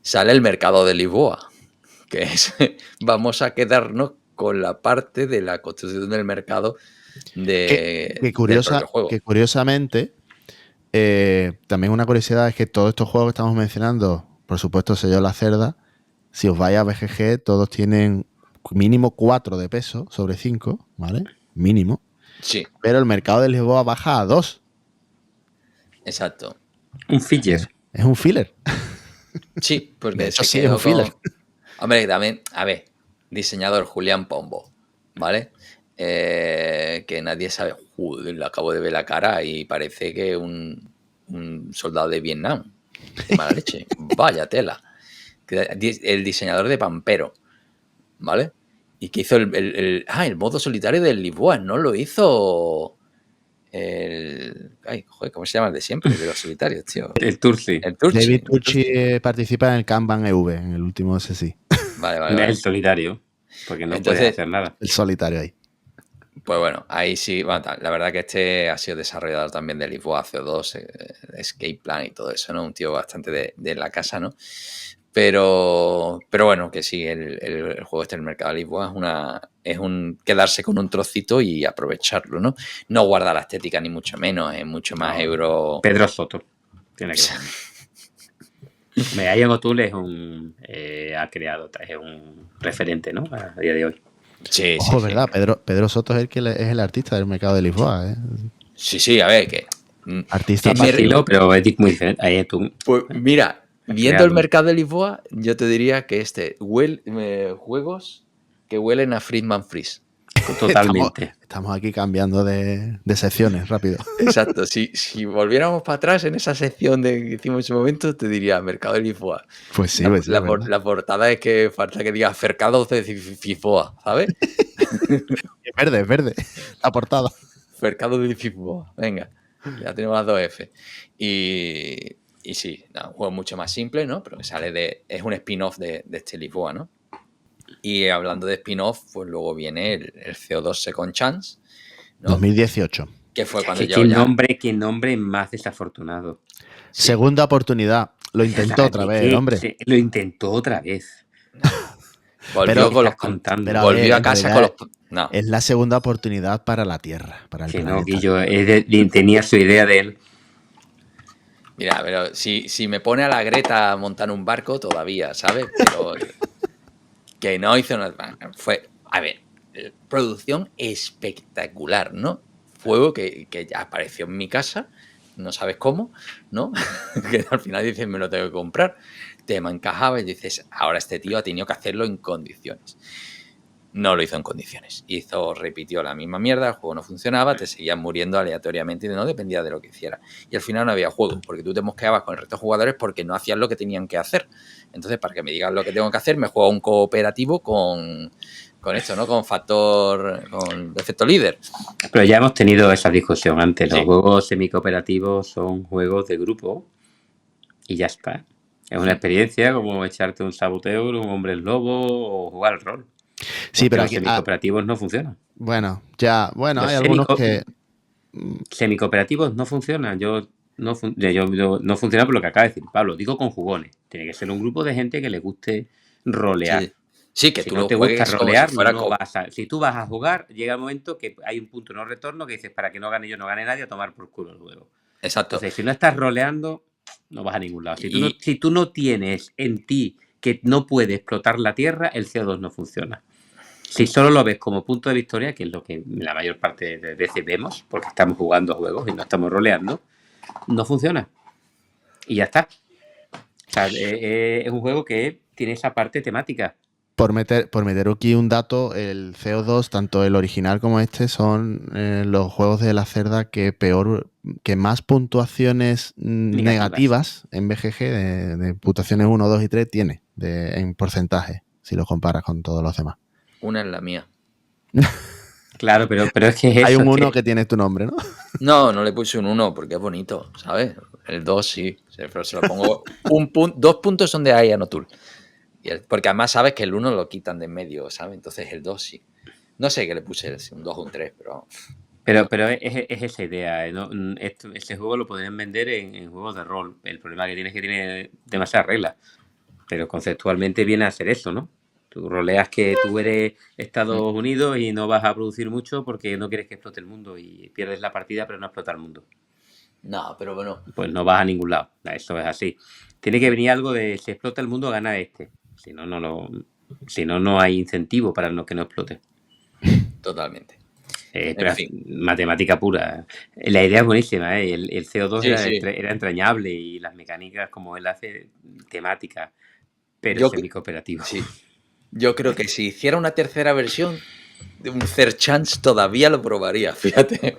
sale el mercado de Lisboa, que es, vamos a quedarnos con la parte de la construcción del mercado del propio juego. Que curiosamente, también una curiosidad es que todos estos juegos que estamos mencionando, por supuesto, selló la cerda. Si os vais a BGG, todos tienen mínimo 4 de peso sobre 5, ¿vale? Mínimo. Sí. Pero el mercado de Lisboa baja a 2. Exacto. Un filler. Es un filler. Sí, porque sí es un filler. Hombre, también, a ver, diseñador Julián Pombo, ¿vale? Que nadie sabe. Joder, le acabo de ver la cara y parece que un soldado de Vietnam. De mala leche. Vaya tela. El diseñador de Pampero, ¿vale? Y que hizo el modo solitario del Lisboa, ¿no? Lo hizo ¿cómo se llama el de siempre? De los solitarios, tío. El Turci. David Turci participa en el Kanban EV, en el último ese sí. Vale. El solitario, porque no puede hacer nada. El solitario ahí. Pues bueno, ahí sí, la verdad que este ha sido desarrollador también de Lisboa, CO2, Escape Plan y todo eso, ¿no? Un tío bastante de la casa, ¿no? Pero bueno, que sí, el juego este, el mercado de Lisboa, es un quedarse con un trocito y aprovecharlo, ¿no? No guarda la estética ni mucho menos, es mucho más euro... Pedro Soto tiene que ser. Ian O'Toole ha creado, es un referente, ¿no? A día de hoy. Sí, Ojo, sí, ¿verdad? Sí. Pedro Soto es el artista del mercado de Lisboa, ¿eh? Sí, a ver, que... Artista estilo, pero es muy diferente. Ahí tú, pues mira, viendo el mercado de Lisboa, yo te diría que juegos que huelen a Friedman Freeze. Totalmente. Estamos aquí cambiando de secciones rápido. Exacto. Si volviéramos para atrás en esa sección que hicimos en ese momento, te diría Mercado de Lisboa. Pues sí, la portada es que falta que diga Mercado de Lisboa, ¿sabes? Es verde. La portada. Mercado de Lisboa. Venga, ya tenemos las dos F. Y sí, un juego mucho más simple, ¿no? Pero que es un spin-off de este Lisboa, ¿no? Y hablando de spin-off, pues luego viene el CO2 Second Chance, ¿no? 2018. Que fue cuando ¿Qué nombre más desafortunado? Sí. Segunda oportunidad. Lo intentó otra vez, el hombre. Lo intentó otra vez. Volvió a casa con los... No. Es la segunda oportunidad para la Tierra, para el planeta. No, Guillo, tenía su idea de él. Mira, pero si me pone a la Greta a montar un barco, todavía, ¿sabes? Pero... que no hizo nada. Fue, a ver, producción espectacular, ¿no? Juego que ya apareció en mi casa, no sabes cómo, ¿no? Que al final dices, me lo tengo que comprar. Te me encajaba y dices, ahora este tío ha tenido que hacerlo en condiciones. No lo hizo en condiciones. Repitió la misma mierda, el juego no funcionaba, te seguían muriendo aleatoriamente y no dependía de lo que hiciera. Y al final no había juego, porque tú te mosqueabas con el resto de jugadores porque no hacían lo que tenían que hacer. Entonces, para que me digan lo que tengo que hacer, me juego un cooperativo con esto, ¿no? Con efecto líder. Pero ya hemos tenido esa discusión antes. Sí. Los juegos semicooperativos son juegos de grupo y ya está. Es una experiencia como echarte un saboteo, un hombre lobo o jugar al rol. Sí, pero los semicooperativos no funcionan. Bueno, hay algunos que... Semicooperativos no funcionan. Yo no funciona por lo que acaba de decir Pablo. Digo con jugones. Tiene que ser un grupo de gente que le guste rolear. Sí, que si tú no lo te gusta rolear, si si tú vas a jugar, llega un momento que hay un punto no retorno que dices, para que no gane yo, no gane nadie, a tomar por culo el juego. Exacto. Entonces, si no estás roleando, no vas a ningún lado. Si tú no tienes en ti que no puede explotar la Tierra, el CO2 no funciona. Si solo lo ves como punto de victoria, que es lo que la mayor parte de veces vemos, porque estamos jugando juegos y no estamos roleando, no funciona. Y ya está. O sea, es un juego que tiene esa parte temática. Por meter aquí un dato, el CO2, tanto el original como este, son los juegos de la cerda que más puntuaciones negativas en BGG, de puntuaciones 1, 2 y 3, tiene en porcentaje, si lo comparas con todos los demás. Una es la mía. Claro, pero es que es hay un 1 que tiene tu nombre, ¿no? No le puse un 1 porque es bonito, ¿sabes? El 2 sí, pero se lo pongo 2 puntos son de Ian O'Toole. Porque además sabes que el 1 lo quitan de en medio, ¿sabes? Entonces el 2 sí. No sé qué le puse, un 2 o un 3, pero... Pero es esa idea, ¿no? Este juego lo podrían vender en juegos de rol. El problema que tiene es que tiene demasiadas reglas. Pero conceptualmente viene a ser eso, ¿no? Tú roleas que tú eres Estados Unidos y no vas a producir mucho porque no quieres que explote el mundo y pierdes la partida pero no explota el mundo. No, pero bueno. Pues no vas a ningún lado. Eso es así. Tiene que venir algo de si explota el mundo, gana este. Si no, no hay incentivo para que no explote. Totalmente. En fin. Matemática pura. La idea es buenísima, ¿eh? El CO2 era entrañable y las mecánicas como él hace, temática, pero semicooperativo. Sí. Yo creo que si hiciera una tercera versión de un third chance todavía lo probaría, fíjate.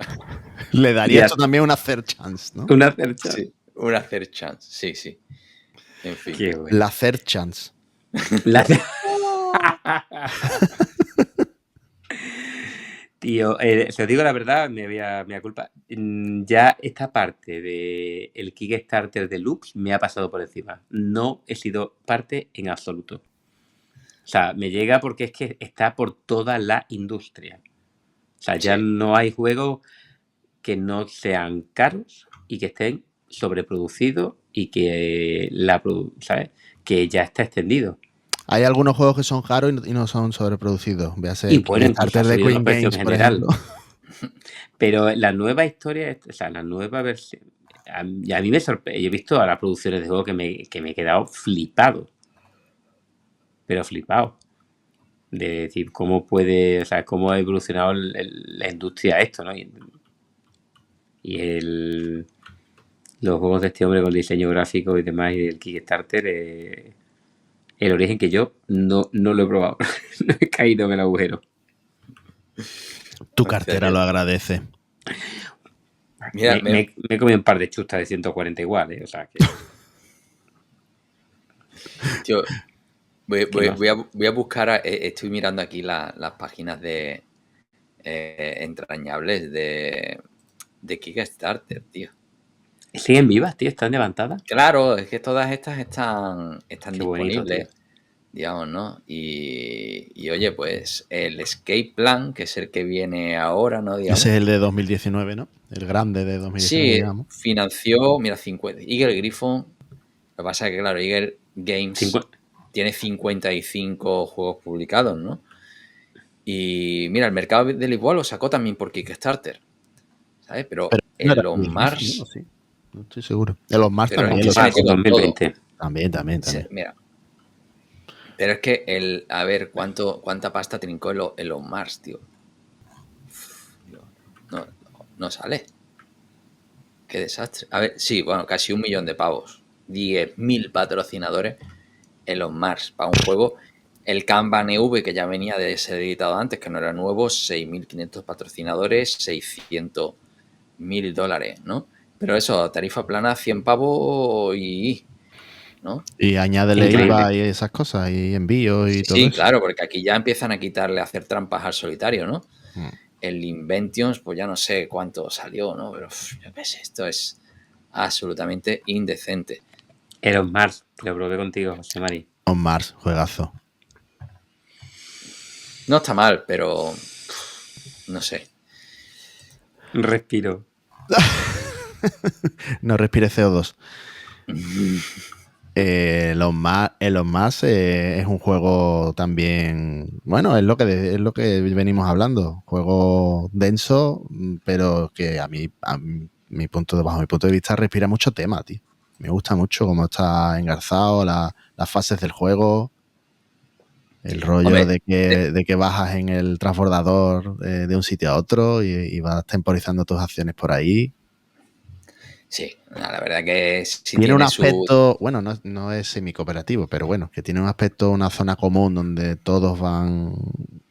Le daría esto también una third chance, ¿no? Una third chance. Sí, una third chance, sí. En fin. Bueno. La third chance. Tío, si os digo la verdad, me culpa. ya esta parte del Kickstarter Deluxe me ha pasado por encima. No he sido parte en absoluto. O sea, me llega porque es que está por toda la industria. O sea, ya no hay juegos que no sean caros y que estén sobreproducidos y que ¿sabes? Que ya está extendido. Hay algunos juegos que son caros y no son sobreproducidos. Véase y bueno, incluso de Queen Games, en general. Pero la nueva historia, o sea, la nueva versión, a mí me sorprende. Yo he visto ahora producciones de juegos que me he quedado flipado. Pero flipado. De decir, cómo puede, o sea, cómo ha evolucionado la industria esto, ¿no? Y los juegos de este hombre con el diseño gráfico y demás y el Kickstarter, el origen que yo no lo he probado. No he caído en el agujero. Tu cartera lo agradece. Mira, me he comido un par de chustas de 140 igual, o sea que... Tío, voy a buscar, estoy mirando aquí las páginas de entrañables de Kickstarter, tío. ¿Siguen vivas, tío? ¿Están levantadas? Claro, es que todas estas están disponibles, bonito, digamos, ¿no? Y oye, pues el Escape Plan, que es el que viene ahora, ¿no? Digamos. Ese es el de 2019, ¿no? El grande de 2019, sí, digamos. Financió, mira, 50. Eagle Griffon, lo que pasa es que, claro, Eagle Games tiene 55 juegos publicados, ¿no? Y mira, el mercado de Lisboa lo sacó también por Kickstarter, ¿sabes? Pero en los Mars... No, sí. No estoy seguro. En los Mars también. Los Mars 2020. También. Sí, mira. Pero es que a ver, cuánta pasta trincó en los Mars, tío. No sale. Qué desastre. A ver, sí, bueno, casi 1 millón de pavos. 10.000 patrocinadores en los Mars para un juego. El Kanban EV, que ya venía de ser editado antes, que no era nuevo, 6.500 patrocinadores, $600.000, ¿no? Pero eso, tarifa plana, 100 pavos ¿no? Y añádele IVA y esas cosas, y envíos y todo eso. Sí, claro, porque aquí ya empiezan a quitarle, a hacer trampas al solitario, ¿no? El Inventions, pues ya no sé cuánto salió, ¿no? Pero yo qué sé, esto es absolutamente indecente. Elon Mars, lo probé contigo, José Mari. On Mars, juegazo. No está mal, pero no sé. Respiro. No respire CO2. Elon Musk es un juego también, bueno, es lo que venimos hablando, juego denso, pero que bajo mi punto de vista respira mucho tema, tío. Me gusta mucho cómo está engarzado, las fases del juego, el rollo de que bajas en el transbordador de un sitio a otro y vas temporizando tus acciones por ahí. Sí, la verdad que sí tiene un aspecto, bueno, no es semi-cooperativo, pero bueno, que tiene un aspecto, una zona común donde todos van,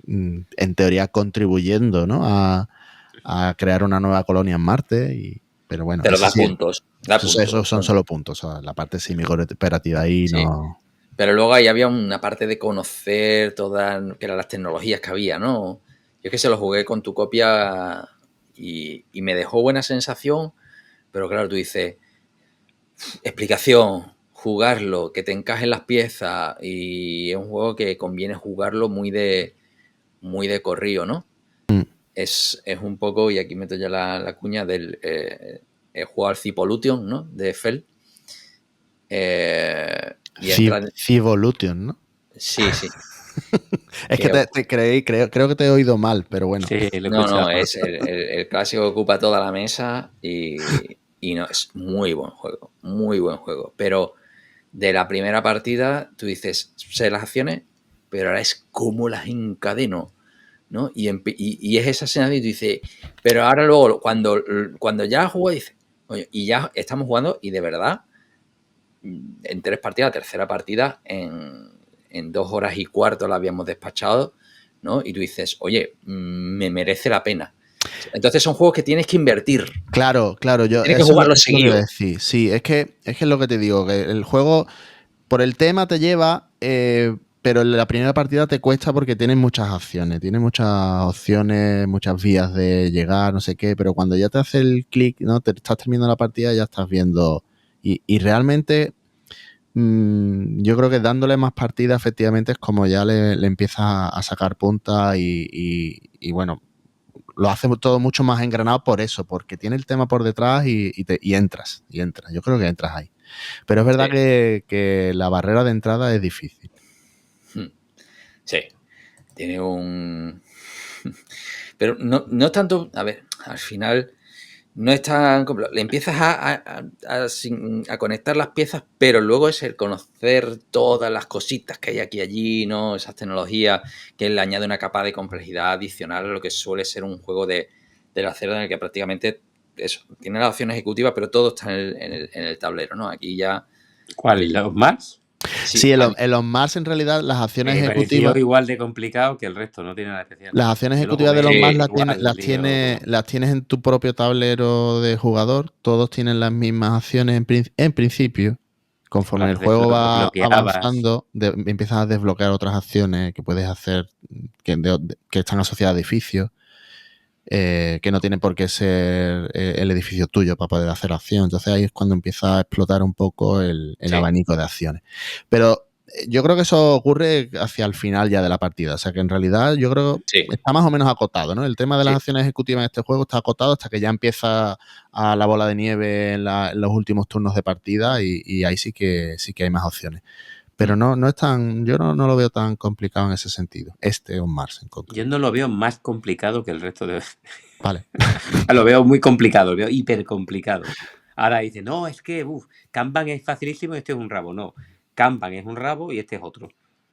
en teoría, contribuyendo, ¿no? a crear una nueva colonia en Marte, pero bueno. Pero da puntos. Esos son solo puntos, o sea, la parte semi-cooperativa ahí sí. No... Pero luego ahí había una parte de conocer todas, que eran las tecnologías que había, ¿no? Yo es que se lo jugué con tu copia y me dejó buena sensación. Pero claro, tú dices, explicación, jugarlo, que te encajen las piezas, y es un juego que conviene jugarlo muy de corrido, ¿no? Es un poco, y aquí meto ya la cuña del juego al Civolution, ¿no? De Fell. Civolution, ¿no? Sí. Es que creo que te he oído mal, pero bueno. Sí, no, es el clásico que ocupa toda la mesa y no, es muy buen juego. Pero de la primera partida tú dices, sé las acciones, pero ahora es cómo las encadeno, ¿no? Y es esa sensación y tú dices, pero ahora luego, cuando ya juego, dices, oye, y ya estamos jugando y de verdad, en 3 partidas, la tercera partida, en 2 horas y cuarto la habíamos despachado, ¿no? Y tú dices, oye, me merece la pena. Entonces son juegos que tienes que invertir. Claro. Tienes que jugarlo seguido. Sí, es que es lo que te digo, que el juego, por el tema, te lleva, pero en la primera partida te cuesta porque tienes muchas opciones, muchas vías de llegar, no sé qué, pero cuando ya te hace el clic, ¿no? Te estás terminando la partida y ya estás viendo. Y realmente yo creo que dándole más partidas efectivamente es como ya le empiezas a sacar punta y bueno, lo hace todo mucho más engranado por eso, porque tiene el tema por detrás y entras. Yo creo que entras ahí. Pero es verdad que la barrera de entrada es difícil. Sí, tiene un... Pero no tanto... A ver, al final no es tan complejo. Le empiezas a conectar las piezas, pero luego es el conocer todas las cositas que hay aquí y allí, ¿no? Esas tecnologías que le añade una capa de complejidad adicional a lo que suele ser un juego de la Zelda en el que prácticamente eso, tiene la opción ejecutiva, pero todo está en el tablero, ¿no? Aquí ya... ¿Cuál? ¿Y los más? Sí, en los Mars en realidad las acciones ejecutivas... igual de complicado que el resto, no tiene nada especial. Las acciones ejecutivas de los Mars las tienes en tu propio tablero de jugador. Todos tienen las mismas acciones en principio. Conforme el juego va avanzando, empiezas a desbloquear otras acciones que puedes hacer que están asociadas a edificios. Que no tiene por qué ser el edificio tuyo para poder hacer acción. Entonces ahí es cuando empieza a explotar un poco el abanico de acciones. Pero yo creo que eso ocurre hacia el final ya de la partida. O sea que en realidad yo creo que está más o menos acotado, ¿no? El tema de las acciones ejecutivas en este juego está acotado hasta que ya empieza a la bola de nieve en los últimos turnos de partida y ahí sí que hay más opciones. Pero no es tan, yo no lo veo tan complicado en ese sentido. On Mars en concreto. Yo no lo veo más complicado que el resto de... Vale. Lo veo muy complicado, lo veo hiper complicado. Ahora dice, no, es que Kanban es facilísimo y este es un rabo. No, Kanban es un rabo y este es otro. O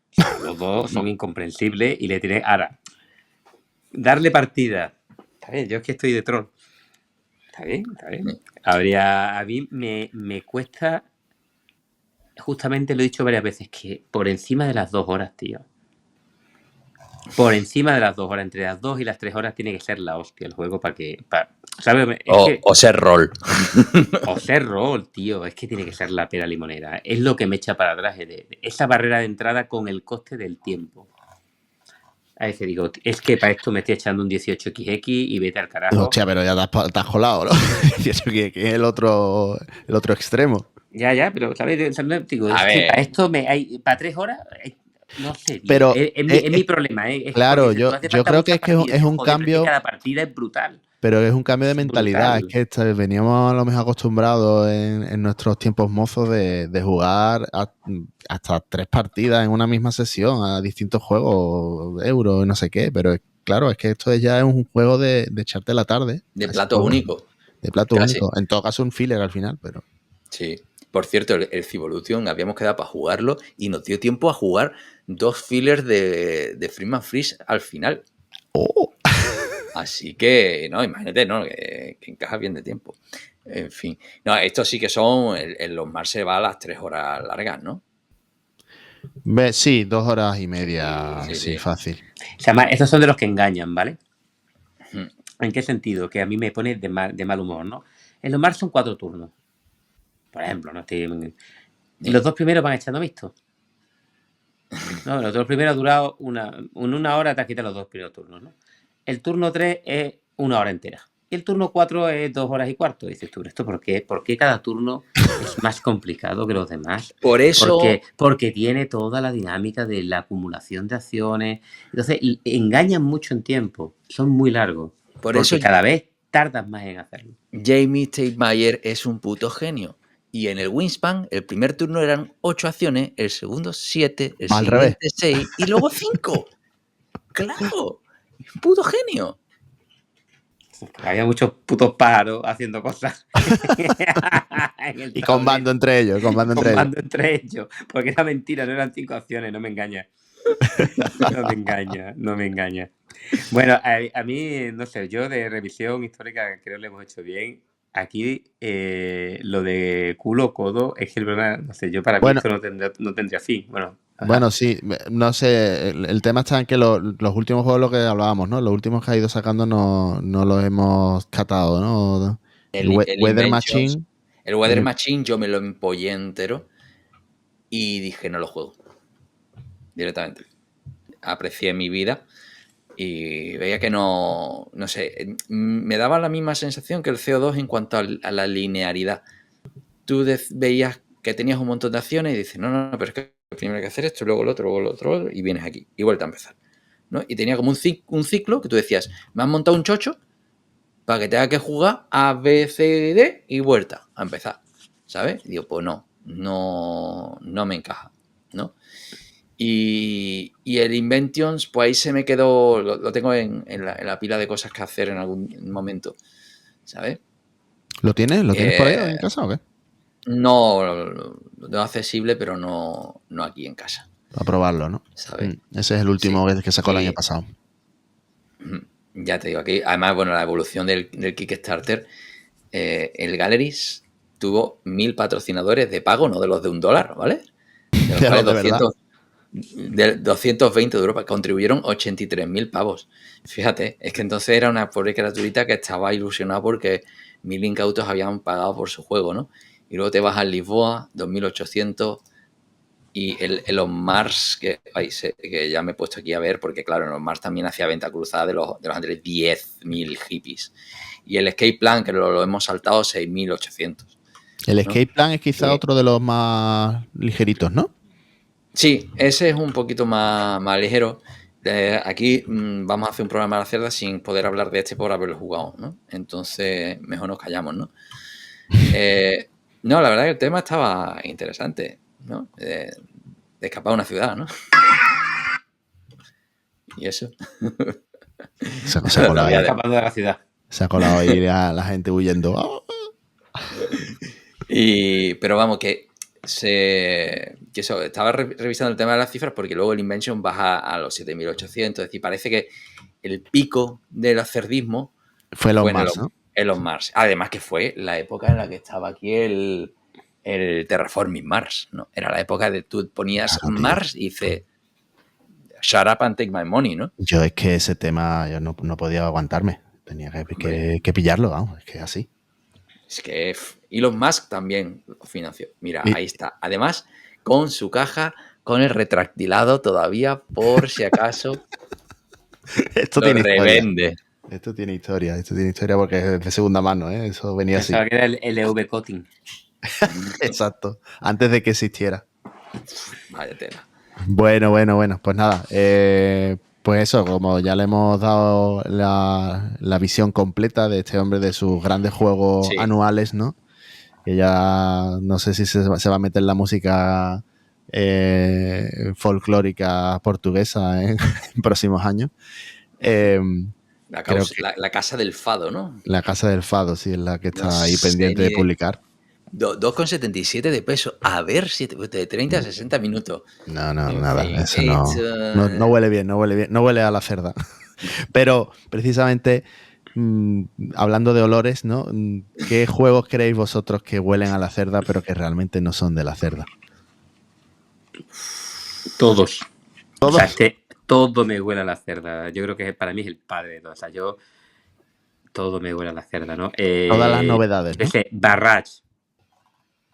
sea, los dos son incomprensibles y le tiene... Ahora, darle partida. Está bien, yo es que estoy de troll. Está bien. A mí me cuesta... Justamente lo he dicho varias veces, que por encima de las 2 horas, tío. Por encima de las 2 horas, entre las 2 y las 3 horas tiene que ser la hostia el juego para que... ¿sabes? O ser rol. O ser rol, tío. Es que tiene que ser la pera limonera. Es lo que me echa para atrás. Esa barrera de entrada con el coste del tiempo. A veces digo, es que para esto me estoy echando un 18XX y vete al carajo. Hostia, pero ya te has colado, ¿no? 18XX es el otro extremo. Ya, pero, ¿sabes? Digo, es que para esto para 3 horas... No sé, tío. Pero es mi problema. Claro, yo creo que es un cambio. Cada partida es brutal. Pero es un cambio de mentalidad. Es que veníamos a lo mejor acostumbrados en nuestros tiempos mozos de jugar hasta 3 partidas en una misma sesión a distintos juegos, euros, no sé qué. Pero claro, es que esto ya es un juego de echarte la tarde. De plato único. De plato único. En todo caso, un filler al final, pero. Sí. Por cierto, el Civolution habíamos quedado para jugarlo y nos dio tiempo a jugar 2 fillers de Freeman Freeze al final. ¡Oh! Así que, no, imagínate, ¿no? Que encaja bien de tiempo. En fin. No, estos sí que son, en los Mars se va a las 3 horas largas, ¿no? Sí, 2 horas y media, sí, fácil. O sea, estos son de los que engañan, ¿vale? ¿En qué sentido? Que a mí me pone de mal humor, ¿no? En los Mars son 4 turnos. Por ejemplo, ¿no? Los 2 primeros van echando mixto. No, los 2 primeros han durado una hora, te has quitado los 2 primeros turnos, ¿no? El turno 3 es 1 hora entera. Y el turno 4 es 2 horas y cuarto. Dices tú, ¿esto por qué? ¿Por qué cada turno es más complicado que los demás? Por eso... Porque tiene toda la dinámica de la acumulación de acciones. Entonces, engañan mucho en tiempo. Son muy largos. Porque cada vez tardas más en hacerlo. Jamie Tate Mayer es un puto genio. Y en el Wingspan, el primer turno eran 8 acciones, el segundo 7, el siguiente 6 y luego 5. ¡Claro! ¡Puto genio! Había muchos putos pájaros haciendo cosas. Y combando entre ellos. Combando entre ellos. Porque era mentira, no eran 5 acciones, no me engañas. No me engaña. Bueno, a mí, no sé, yo de revisión histórica creo que lo hemos hecho bien. Aquí lo de culo codo es que el problema, no sé, yo para mí esto no tendría fin. Bueno, sí, no sé, el tema está en que los últimos juegos, lo que hablábamos, ¿no? Los últimos que ha ido sacando no los hemos catado, ¿no? El Weather Machine. El Weather Machine yo me lo empollé entero y dije, no lo juego. directamente. Aprecié mi vida y veía que no sé, me daba la misma sensación que el CO2 en cuanto a la linealidad. Tú veías que tenías un montón de acciones y dices, no, pero es que primero hay que hacer esto, luego lo otro, y vienes aquí y vuelta a empezar, ¿no? Y tenía como un ciclo que tú decías, me han montado un chocho para que tenga que jugar A, B, C, D y vuelta a empezar, ¿sabes? Y digo, pues no me encaja, ¿no? Y el Inventions, pues ahí se me quedó, lo tengo en la pila de cosas que hacer en algún momento, ¿sabes? ¿Lo tienes? ¿Lo tienes por ahí en casa o qué? No, lo tengo accesible, pero no aquí en casa. Para probarlo, ¿no? ¿Sabes? Ese es el último que sacó el año pasado. Ya te digo, aquí, además, bueno, la evolución del Kickstarter, el Galleries tuvo 1000 patrocinadores de pago, no de los de $1, ¿vale? De los cuales 220 de Europa contribuyeron 83.000 pavos. Fíjate, es que entonces era una pobre criaturita que estaba ilusionada porque 1000 incautos habían pagado por su juego, ¿no? Y luego te vas a Lisboa, 2.800, y el On Mars, que ya me he puesto aquí a ver, porque claro, el On Mars también hacía venta cruzada de los anteriores 10.000 hippies. Y el Escape Plan, que lo hemos saltado, 6.800. El Escape Plan es quizá otro de los más ligeritos, ¿no? Sí, ese es un poquito más ligero. Aquí vamos a hacer un programa de la cerda sin poder hablar de este por haberlo jugado, ¿no? Entonces, mejor nos callamos, ¿no? No, la verdad que el tema estaba interesante, ¿no? De escapar a una ciudad, ¿no? Y eso. Se ha colado ahí. Escapando de la ciudad. Se ha colado ahí la gente huyendo. Pero vamos, que estaba revisando el tema de las cifras porque luego el Invention baja a los 7.800. Es decir, parece que el pico del cerdismo fue Elon Mars, ¿no? Elon Mars. Además que fue la época en la que estaba aquí el Terraforming Mars, ¿no? Era la época de tú ponías Mars y dices, shut up and take my money, ¿no? Yo es que ese tema yo no podía aguantarme. Tenía que pillarlo, vamos, es que es así. Es que Elon Musk también lo financió. Mira, ahí está. Además, con su caja, con el retractilado todavía, por si acaso esto lo tiene revende. Historia. Esto tiene historia porque es de segunda mano, ¿eh? Eso venía así. Pensaba que era el EV Cutting. Exacto, antes de que existiera. Vaya tela. Bueno, pues nada, pues eso, como ya le hemos dado la visión completa de este hombre, de sus grandes juegos anuales, ¿no? Que ya no sé si se va a meter la música folclórica portuguesa en próximos años. La Casa del Fado, ¿no? La Casa del Fado, sí, es la que está ahí pendiente de publicar. 2,77 de peso. A ver si de 30 a 60 minutos. No, nada. Eso no huele bien, no huele a la cerda. Pero precisamente, hablando de olores, ¿no? ¿Qué juegos creéis vosotros que huelen a la cerda, pero que realmente no son de la cerda? Todos. O sea, todo me huele a la cerda. Yo creo que para mí es el padre de todo. O sea, todo me huele a la cerda, ¿no? Todas las novedades, ¿no? Barrage.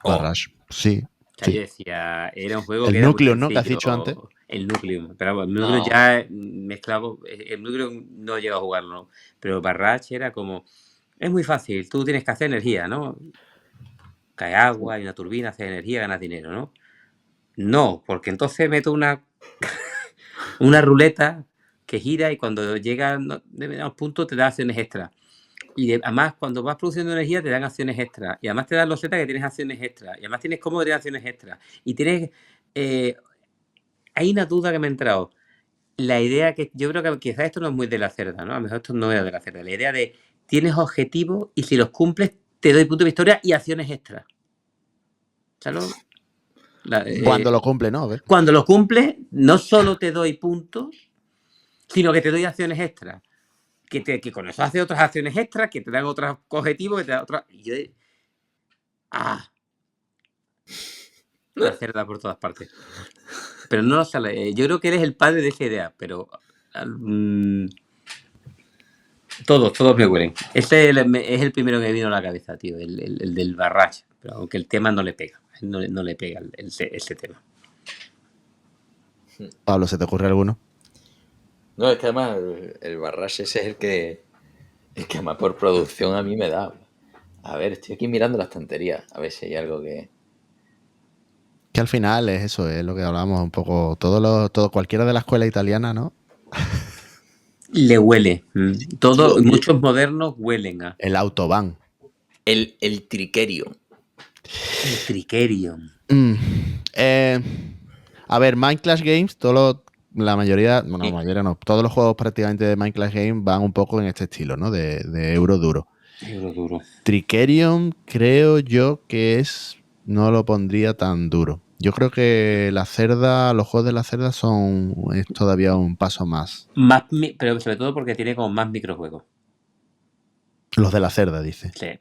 Barrage, sí. O sea, yo decía, era un juego que era núcleo, ¿no? Que has dicho antes. El núcleo. Pero bueno, el núcleo ya mezclado. El núcleo no llega a jugarlo, ¿no? Pero Barrage era como. Es muy fácil. Tú tienes que hacer energía, ¿no? Cae agua, hay una turbina, haces energía, ganas dinero, ¿no? No, porque entonces meto una ruleta que gira y cuando llega a determinados puntos te da acciones extras. Y además, cuando vas produciendo energía, te dan acciones extras. Y además te dan los Z que tienes acciones extras. Y además tienes cómo te dan acciones extras. Y tienes. Hay una duda que me ha entrado. La idea que. Yo creo que quizás esto no es muy de la cerda, ¿no? A lo mejor esto no era de la cerda. La idea de tienes objetivos y si los cumples, te doy punto de victoria y acciones extras. ¿Sabes? Cuando lo cumple, ¿no? Cuando lo cumple, no solo te doy puntos, sino que te doy acciones extras. Que con eso haces otras acciones extras, que te dan otros objetivos, que te dan otras. La cerda por todas partes. Pero no sale. Yo creo que eres el padre de esa idea, pero. Todos me huelen. Este es el primero que me vino a la cabeza, tío. El del Barrage. Pero aunque el tema no le pega. No le pega ese tema. Pablo, ¿se te ocurre alguno? No, es que además el Barrage ese es el que además por producción a mí me da. A ver, estoy aquí mirando la estantería, a ver si hay algo que... Que al final es eso, es lo que hablábamos un poco. Cualquiera de la escuela italiana, ¿no? Le huele. Muchos modernos huelen a. El Autobahn. El Tricerion. El Tricerion. A ver, Minecraft Games, la mayoría no, todos los juegos prácticamente de Minecraft Games van un poco en este estilo, ¿no? De euro duro. Euro duro. Tricerion creo yo que no lo pondría tan duro. Yo creo que los juegos de la cerda es todavía un paso más. Pero sobre todo porque tiene como más microjuegos. Los de la cerda, dice. Sí.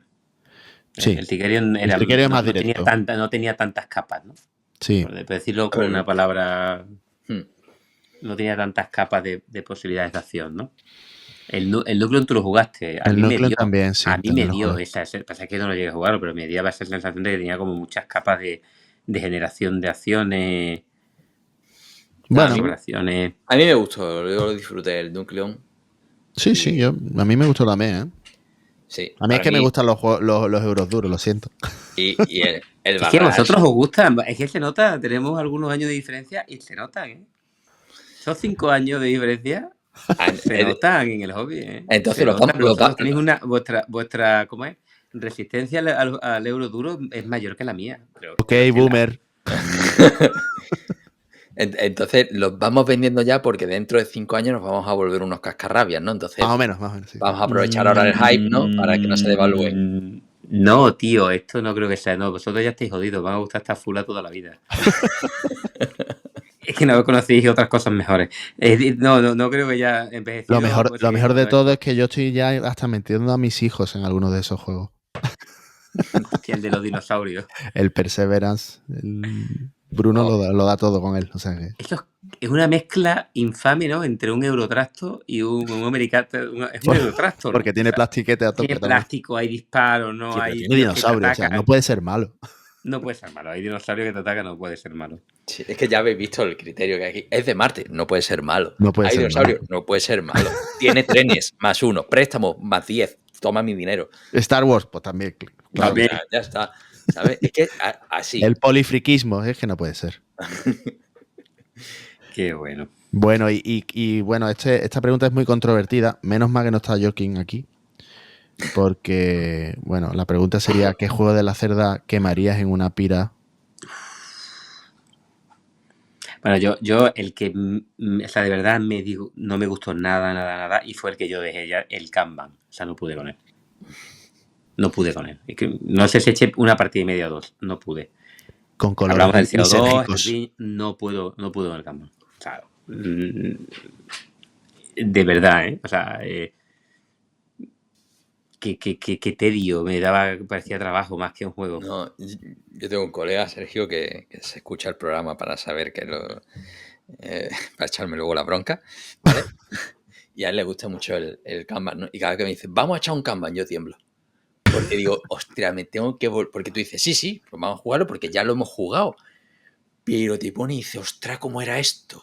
El Tricerion era más directo. No tenía tantas capas, ¿no? Sí. Por decirlo con una palabra, no tenía tantas capas de posibilidades de acción, ¿no? El Nucleon tú lo jugaste. El Nucleon también, sí. A mí me dio esa, pasa que no lo llegué a jugar, pero me dio esa sensación de que tenía como muchas capas de generación de acciones. Bueno, a mí me gustó, yo lo disfruté el Nucleon. Sí, a mí me gustó también, ¿eh? Sí, a mí es que me gustan los euros duros, lo siento. Y el es que a vosotros os gustan, es que se nota, tenemos algunos años de diferencia y se notan, ¿eh? Son 5 años de diferencia. Se notan en el hobby, ¿eh? Entonces tenéis vuestra ¿cómo es? Resistencia al euro duro es mayor que la mía. Ok, boomer. Entonces los vamos vendiendo ya porque dentro de 5 años nos vamos a volver unos cascarrabias, ¿no? Entonces más o menos, sí. Vamos a aprovechar ahora el hype, ¿no? Para que no se devalúe. No, tío, esto no creo que sea. No, vosotros ya estáis jodidos. Van a gustar esta fula toda la vida. Es que no conocéis otras cosas mejores. No creo que ya envejecido. Lo mejor de todo es que yo estoy ya hasta metiendo a mis hijos en algunos de esos juegos. Hostia, el de los dinosaurios. El Perseverance. Bruno lo da todo con él. O sea que... Esto es una mezcla infame, ¿no? Entre un Eurotractor y un americano. Es un Eurotractor, porque tiene plastiquete a tope. Tiene plástico, hay disparos, ¿no? Sí, hay tiene dinosaurios, o sea, no puede ser malo. No puede ser malo. Hay dinosaurios que te atacan, no puede ser malo. Sí, es que ya habéis visto el criterio que hay aquí. Es de Marte, no puede ser malo. Hay dinosaurios, no puede ser malo. Tiene trenes, +1. Préstamos, +10. Toma mi dinero. Star Wars, pues también. Claro, ya está. ¿Sabes? Es que así. El polifriquismo es que no puede ser. Qué bueno. Bueno, y bueno, esta pregunta es muy controvertida. Menos mal que no está Joaquín aquí. Porque, bueno, la pregunta sería: ¿qué juego de la cerda quemarías en una pira? Bueno, yo el que, o sea, de verdad no me gustó nada, y fue el que yo dejé ya, el Kanban. O sea, no pude con él. Es que, no sé si eché una partida y media o 2. No pude. Con colores. Hablamos del CO2, no puedo con el Kanban. O sea, de verdad, ¿eh? O sea, qué tedio, parecía trabajo más que un juego. No, yo tengo un colega, Sergio, que se escucha el programa para saber que para echarme luego la bronca, ¿vale? Y a él le gusta mucho el Kanban, ¿no? Y cada vez que me dice, vamos a echar un Kanban, yo tiemblo. Porque digo, ostras, me tengo que volver. Porque tú dices, sí, pues vamos a jugarlo porque ya lo hemos jugado. Pero te pone y dice, ostras, ¿cómo era esto?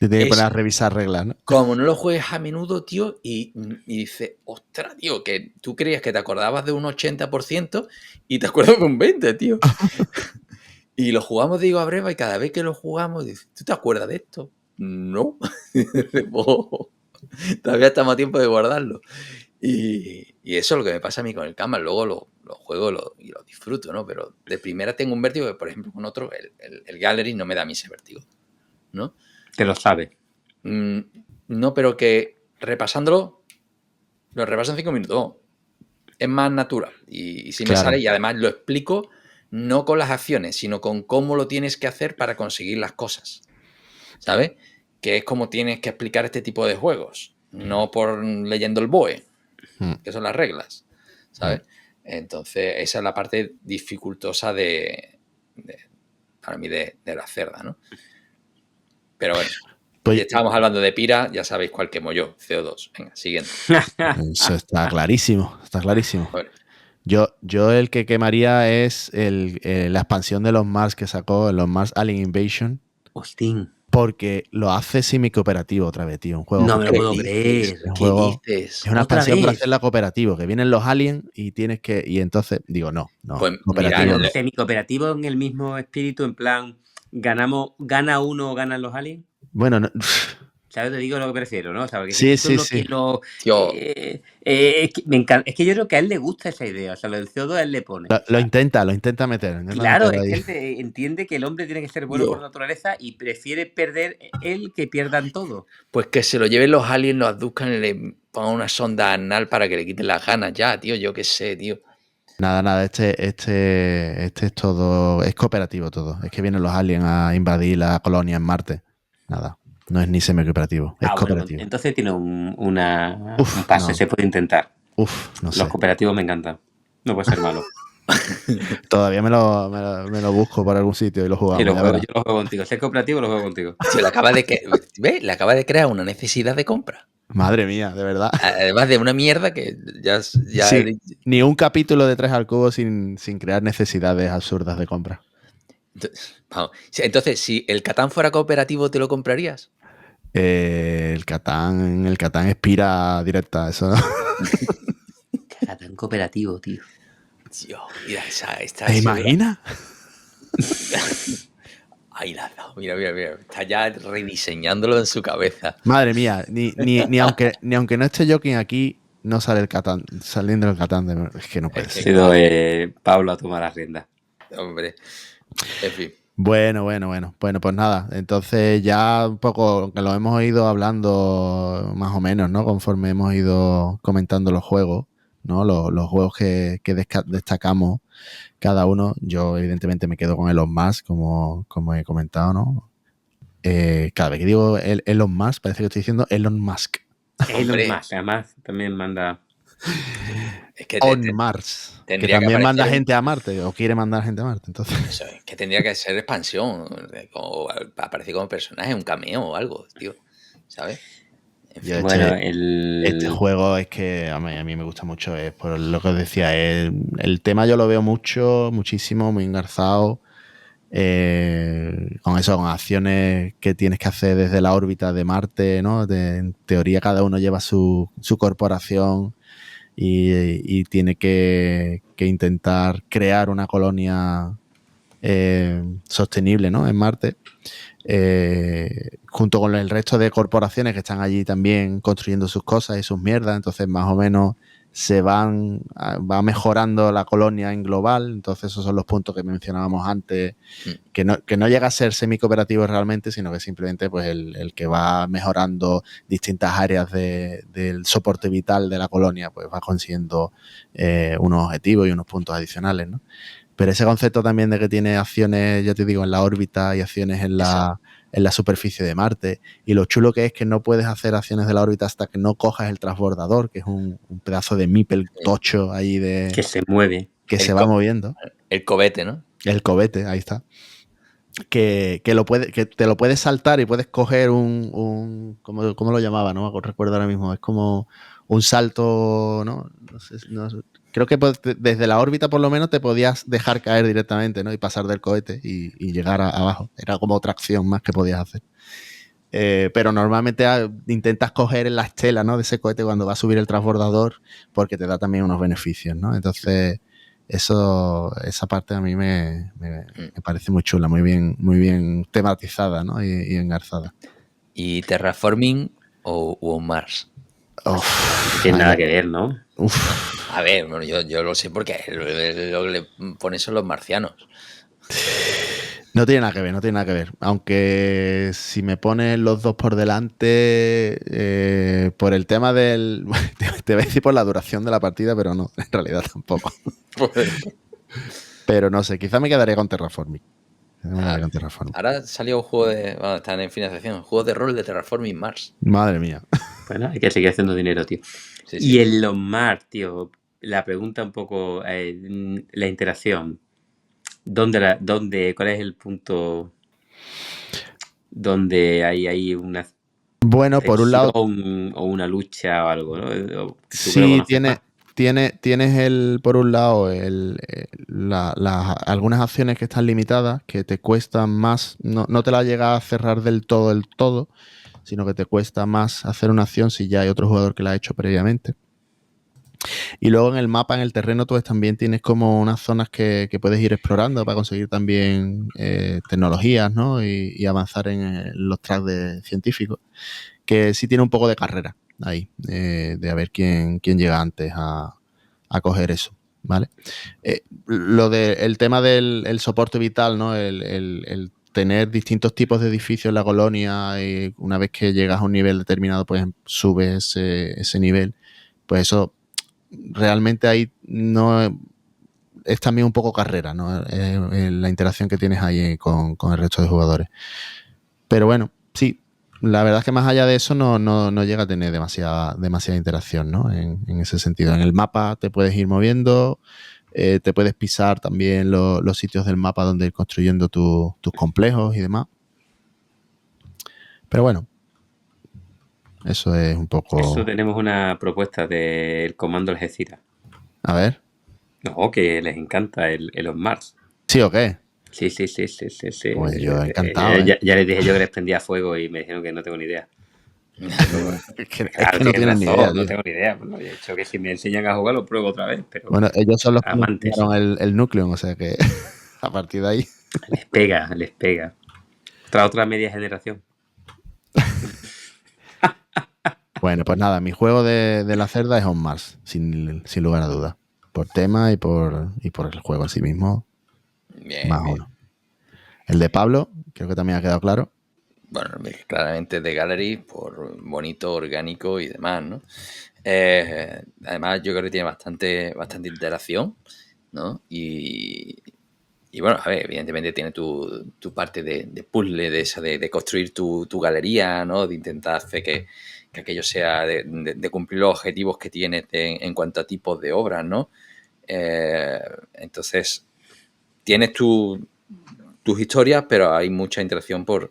Te tiene que poner a revisar reglas, ¿no? Como no lo juegues a menudo, tío, y dice, ostras, tío, que tú creías que te acordabas de un 80% y te acuerdas de un 20%, tío. Y lo jugamos, digo, a breva, y cada vez que lo jugamos, dice, ¿tú te acuerdas de esto? No. Todavía estamos a tiempo de guardarlo. Y eso es lo que me pasa a mí con el Kanban. Luego lo juego y lo disfruto, ¿no? Pero de primera tengo un vértigo que, por ejemplo, con otro, el Gallery no me da a mí ese vértigo, ¿no? Que lo sabe. No, pero que repasándolo, lo repaso en 5 minutos. Es más natural. Y si me sale, y además lo explico no con las acciones, sino con cómo lo tienes que hacer para conseguir las cosas. ¿Sabes? Que es como tienes que explicar este tipo de juegos. No por leyendo el BOE, que son las reglas. ¿Sabes? Entonces, esa es la parte dificultosa para mí de la cerda, ¿no? Pero bueno, pues, si estábamos hablando de pira, ya sabéis cuál quemo yo, CO2. Venga, siguiente. Eso está clarísimo, Bueno. Yo el que quemaría es la expansión de los Mars que sacó, los Mars Alien Invasion. Hostín. Porque lo hace semi-cooperativo otra vez, tío. Un juego. No me lo puedo creer. ¿Qué dices? Es una expansión para hacerla cooperativo, que vienen los aliens y tienes que. Y entonces, digo, no. Pues Cooperativo. mira, semi-cooperativo en el mismo espíritu, en plan, gana uno o ganan los aliens. Bueno, no. ¿Sabes? Te digo lo que prefiero, ¿no? ¿Sabes? Sí. Es que me encanta. Es que yo creo que a él le gusta esa idea. O sea, lo del CO2 a él le pone. Lo intenta meter. Claro, es que él entiende que el hombre tiene que ser bueno por naturaleza y prefiere perder él que pierdan todo. Pues que se lo lleven los aliens, lo abduzcan y le pongan una sonda anal para que le quiten las ganas ya, tío. Yo qué sé, tío. Nada, este es todo, es cooperativo todo. Es que vienen los aliens a invadir la colonia en Marte. Nada, no es ni semi-cooperativo, es cooperativo. Bueno, entonces tiene un pase, no. Se puede intentar. No sé. Los cooperativos me encantan. No puede ser malo. Todavía me lo busco por algún sitio y lo jugamos. Sí, yo lo juego contigo. Si es cooperativo, lo juego contigo. Le acaba de crear una necesidad de compra. Madre mía, de verdad. Además de una mierda que ya sí, ni un capítulo de 3 al cubo sin crear necesidades absurdas de compra. Entonces, si el Catán fuera cooperativo, ¿te lo comprarías? El Catán expira directa, eso no. Catán cooperativo, tío. Tío, mira esta. ¿Te imaginas? Ahí la ha dado. Mira. Está ya rediseñándolo en su cabeza. Madre mía, ni aunque no esté Joaquín aquí, no sale el Catán. Saliendo el Catán, es que no puede ser. Ha sido Pablo a tomar las riendas. Hombre, en fin. Bueno, pues nada, entonces ya un poco que lo hemos ido hablando más o menos, ¿no? Conforme hemos ido comentando los juegos, ¿no? Los juegos que destacamos cada uno. Yo evidentemente me quedo con Elon Musk, como he comentado, ¿no? Cada vez que digo Elon Musk, parece que estoy diciendo Elon Musk. Elon Musk, además también manda... Es que Mars, que también manda gente a Marte o quiere mandar gente a Marte, entonces. Eso es que tendría que ser expansión, como aparecer como personaje, un cameo o algo, tío, ¿sabes? En fin, bueno, este juego es que a mí me gusta mucho, es por lo que os decía, el tema yo lo veo muchísimo, muy engarzado, con eso, con acciones que tienes que hacer desde la órbita de Marte, ¿no? En teoría cada uno lleva su corporación. Y tiene que intentar crear una colonia sostenible, ¿no? En Marte, junto con el resto de corporaciones que están allí también construyendo sus cosas y sus mierdas. Entonces más o menos va mejorando la colonia en global. Entonces esos son los puntos que mencionábamos antes, que no llega a ser semi-cooperativo realmente, sino que simplemente pues el que va mejorando distintas áreas del soporte vital de la colonia, pues va consiguiendo unos objetivos y unos puntos adicionales, ¿no? Pero ese concepto también de que tiene acciones, ya te digo, en la órbita y acciones en la superficie de Marte. Y lo chulo que es que no puedes hacer acciones de la órbita hasta que no cojas el transbordador, que es un pedazo de Mipel tocho ahí de... Que se mueve. Que se va moviendo. El cobete, ¿no? El cobete, ahí está. Que te lo puedes saltar y puedes coger ¿cómo lo llamaba? No recuerdo ahora mismo. Es como un salto, ¿no? No sé. Creo que desde la órbita por lo menos te podías dejar caer directamente, ¿no? Y pasar del cohete y llegar abajo. Era como otra acción más que podías hacer. Pero normalmente intentas coger en la estela, ¿no? De ese cohete cuando va a subir el transbordador, porque te da también unos beneficios, ¿no? Entonces esa parte a mí me parece muy chula, muy bien tematizada, ¿no? Y engarzada. ¿Y Terraforming o Mars? No tiene nada que ver, ¿no? A ver, bueno, yo lo sé porque lo que le ponen son los marcianos. No tiene nada que ver. Aunque si me pones los dos por delante, por el tema del... Te voy a decir por la duración de la partida, pero no, en realidad tampoco. Pero no sé, quizá me quedaría con Terraforming. Ahora salió un juego están en financiación, un juego de rol de Terraforming Mars. Madre mía. Bueno, hay que seguir haciendo dinero, tío. Sí. Y en los Mars, tío, la pregunta un poco, la interacción. ¿Cuál es el punto donde hay una bueno, por un lado o una lucha o algo, ¿no? Sí, tiene tienes por un lado algunas acciones que están limitadas, que te cuestan más, no te la llega a cerrar del todo, sino que te cuesta más hacer una acción si ya hay otro jugador que la ha hecho previamente. Y luego en el mapa, en el terreno, pues también tienes como unas zonas que puedes ir explorando para conseguir también tecnologías, ¿no? Y avanzar en los tracks de científicos, que sí tiene un poco de carrera ahí, de a ver quién llega antes a coger eso, ¿vale? El tema del soporte vital, ¿no? El tener distintos tipos de edificios en la colonia y una vez que llegas a un nivel determinado, pues subes ese nivel, pues eso realmente ahí no es también un poco carrera, ¿no? La interacción que tienes ahí con el resto de jugadores. Pero bueno, sí, la verdad es que más allá de eso no llega a tener demasiada interacción, ¿no? En ese sentido. En el mapa te puedes ir moviendo, te puedes pisar también los sitios del mapa donde ir construyendo tus complejos y demás. Pero bueno, eso es un poco... Eso tenemos una propuesta del comando Algeciras. A ver. No, que les encanta el On Mars. ¿Sí o qué? Sí. Pues yo encantado. Ya les dije yo que les prendía fuego y me dijeron que no tengo ni idea. Es que no tienen ni idea. No tengo ni idea. Bueno, he dicho que si me enseñan a jugar lo pruebo otra vez. Pero bueno, ellos son los que amantes. Crearon el núcleo, o sea que a partir de ahí. Les pega. Otra media generación. Bueno, pues nada, mi juego de la cerda es On Mars, sin lugar a dudas. Por tema y por el juego en sí mismo. Bien, más bien. uno. El de Pablo, creo que también ha quedado claro. Bueno, claramente The Gallery, por bonito, orgánico y demás, ¿no? Además, yo creo que tiene bastante interacción, ¿no? Y bueno, a ver, evidentemente tiene tu parte de puzzle, de construir tu galería, ¿no? De intentar hacer que aquello sea de cumplir los objetivos que tienes en cuanto a tipos de obras, ¿no? Entonces, tienes tus historias, pero hay mucha interacción por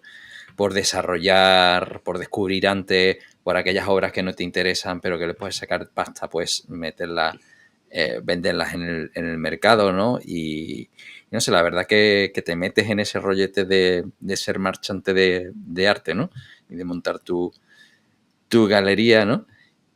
desarrollar, por descubrir antes, por aquellas obras que no te interesan, pero que le puedes sacar pasta, pues meterlas, venderlas en el mercado, ¿no? Y no sé, la verdad que te metes en ese rollete de ser marchante de arte, ¿no? Y de montar tu galería, ¿no?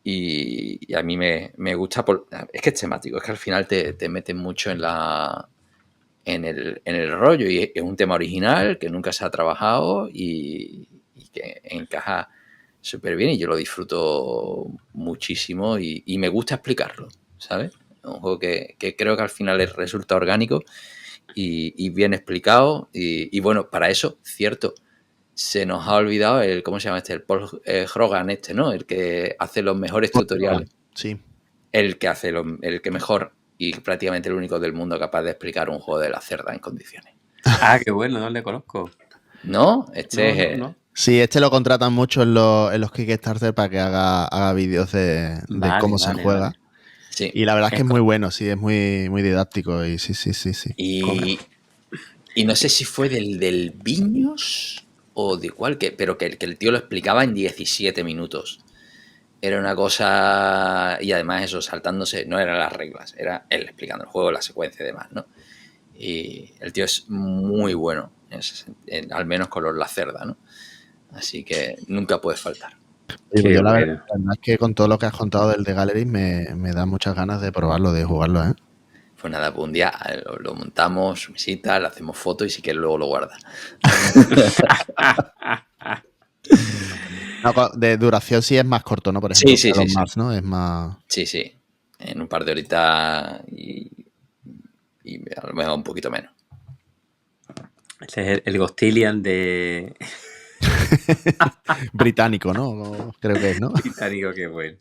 Y a mí me gusta, es que es temático, es que al final te metes mucho en el rollo y es un tema original que nunca se ha trabajado y que encaja súper bien y yo lo disfruto muchísimo y me gusta explicarlo, ¿sabes? Es un juego que creo que al final resulta orgánico y bien explicado y bueno, para eso, cierto, se nos ha olvidado ¿cómo se llama este? El Paul Hogan ¿no? El que hace los mejores tutoriales. Sí. El que mejor y prácticamente el único del mundo capaz de explicar un juego de la cerda en condiciones. Ah, qué bueno, no le conozco. ¿No? No. Sí, lo contratan mucho en los Kickstarter para que haga vídeos de cómo se juega. Vale. Sí. Y la verdad es que es muy bueno, sí, es muy, muy didáctico y sí. Y no sé si fue del Viños o de cuál, pero que el tío lo explicaba en 17 minutos. Era una cosa... Y además eso, saltándose, no eran las reglas, era él explicando el juego, la secuencia y demás, ¿no? Y el tío es muy bueno, al menos con la cerda, ¿no? Así que nunca puede faltar. Yo la verdad es que con todo lo que has contado del The Gallery me da muchas ganas de probarlo, de jugarlo, ¿eh? Pues nada, pues un día lo montamos, visita, le hacemos fotos y si quieres luego lo guardas. No, de duración sí es más corto, ¿no? Por ejemplo, sí. Mars, ¿no? Es más... Sí. En un par de horitas y a lo mejor un poquito menos. Ese es el Ghostilian de... británico, ¿no? Creo que es, ¿no? Británico, qué bueno.